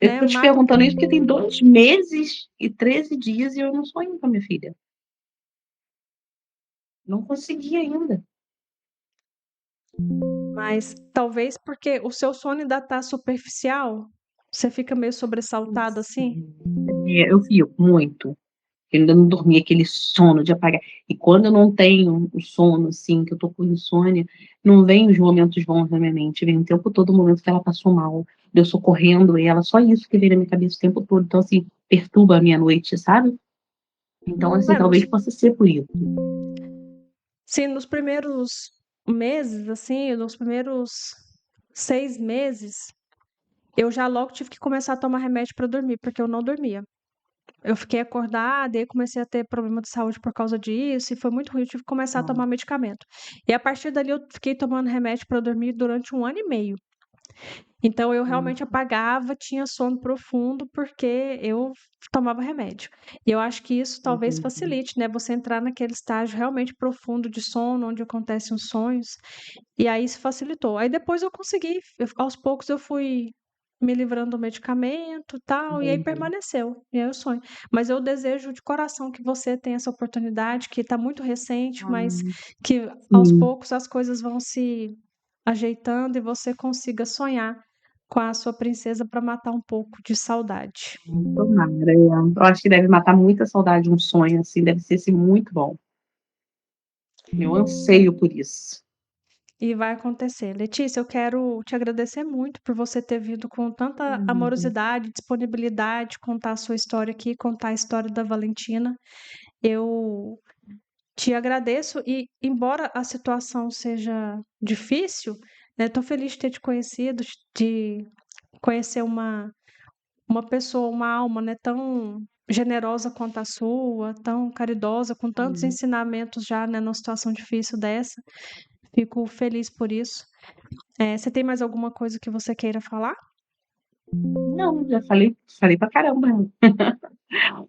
Eu né? tô te Mata um perguntando pouco. isso porque tem 2 meses e 13 dias e eu não sonho com a minha filha. Não consegui ainda. Mas talvez porque o seu sono ainda tá superficial, você fica meio sobressaltado assim? Eu fico muito. Eu ainda não dormi aquele sono de apagar. E quando eu não tenho o sono, assim, que eu tô com insônia, não vem os momentos bons na minha mente. Vem o tempo todo o momento que ela passou mal, de eu socorrendo ela, só isso que vem na minha cabeça o tempo todo. Então, assim, perturba a minha noite, sabe? Então, assim, É, nos talvez possa ser por isso. sim, nos primeiros meses, assim, nos primeiros 6 meses, eu já logo tive que começar a tomar remédio para dormir, porque eu não dormia. Eu fiquei acordada, e aí comecei a ter problema de saúde por causa disso, e foi muito ruim, eu tive que começar a tomar medicamento. E a partir dali eu fiquei tomando remédio para dormir durante 1 ano e meio. Então eu realmente apagava, tinha sono profundo, porque eu tomava remédio. E eu acho que isso talvez Entendi. facilite, né, você entrar naquele estágio realmente profundo de sono, onde acontecem os sonhos, e aí isso facilitou. Aí depois eu consegui, aos poucos eu fui me livrando do medicamento, tal, e aí Entendi. permaneceu, e aí eu sonho. Mas eu desejo de coração que você tenha essa oportunidade, que está muito recente, mas Ai, que aos sim. poucos as coisas vão se ajeitando e você consiga sonhar com a sua princesa para matar um pouco de saudade. Tomara, eu acho que deve matar muita saudade um sonho, assim, deve ser, assim, muito bom. Eu anseio por isso. E vai acontecer. Letícia, eu quero te agradecer muito por você ter vindo com tanta Nada. amorosidade, disponibilidade, contar a sua história aqui, contar a história da Valentina. Eu te agradeço e, embora a situação seja difícil, né, estou feliz de ter te conhecido, de conhecer uma pessoa, uma alma, né, tão generosa quanto a sua, tão caridosa, com tantos Hum. ensinamentos já, né, numa situação difícil dessa. Fico feliz por isso. Você tem mais alguma coisa que você queira falar? Não, já falei pra caramba.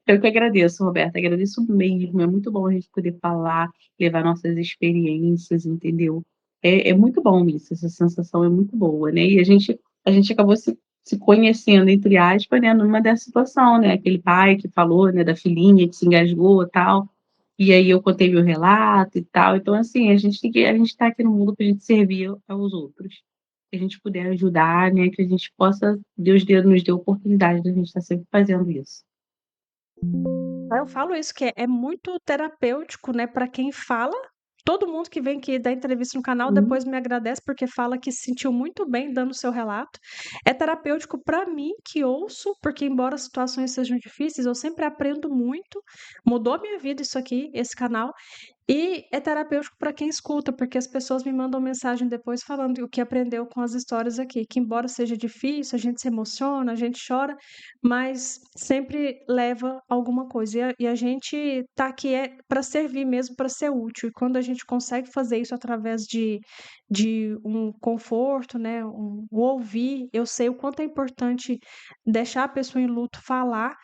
Eu que agradeço, Roberta, agradeço mesmo, é muito bom a gente poder falar, levar nossas experiências, entendeu. É muito bom isso, essa sensação é muito boa, né, e a gente acabou se conhecendo, entre aspas, né, numa dessa situação, né, aquele pai que falou, né, da filhinha que se engasgou, tal, e aí eu contei meu relato e tal, então assim, a gente tá aqui no mundo pra gente servir aos outros. Que a gente puder ajudar, né, que a gente possa Deus nos dê a oportunidade da gente estar sempre fazendo isso. Eu falo isso, que é muito terapêutico, né, para quem fala. Todo mundo que vem aqui dar entrevista no canal Sim. depois me agradece, porque fala que se sentiu muito bem dando o seu relato. É terapêutico para mim que ouço, porque embora as situações sejam difíceis, eu sempre aprendo muito. Mudou a minha vida isso aqui, esse canal. E é terapêutico para quem escuta, porque as pessoas me mandam mensagem depois falando o que aprendeu com as histórias aqui, que embora seja difícil, a gente se emociona, a gente chora, mas sempre leva alguma coisa. E a gente tá aqui para servir mesmo, para ser útil. E quando a gente consegue fazer isso através de um conforto, né, um ouvir, eu sei o quanto é importante deixar a pessoa em luto falar,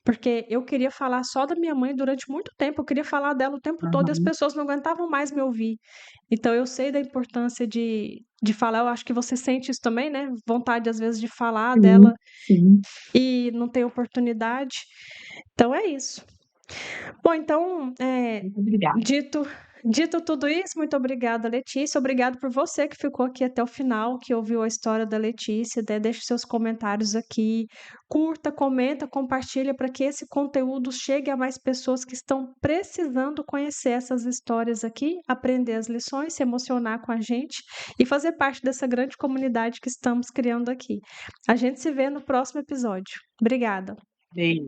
porque eu queria falar só da minha mãe durante muito tempo, eu queria falar dela o tempo todo e as Aham. pessoas não aguentavam mais me ouvir. Então eu sei da importância de falar, eu acho que você sente isso também, né? Vontade às vezes de falar Sim, dela sim. e não tem oportunidade. Então é isso. Bom, então, Muito obrigada. dito dito tudo isso, muito obrigada, Letícia. Obrigado por você que ficou aqui até o final, que ouviu a história da Letícia, né, deixa seus comentários aqui, curta, comenta, compartilha para que esse conteúdo chegue a mais pessoas que estão precisando conhecer essas histórias aqui, aprender as lições, se emocionar com a gente e fazer parte dessa grande comunidade que estamos criando aqui. A gente se vê no próximo episódio. Obrigada. Beijo.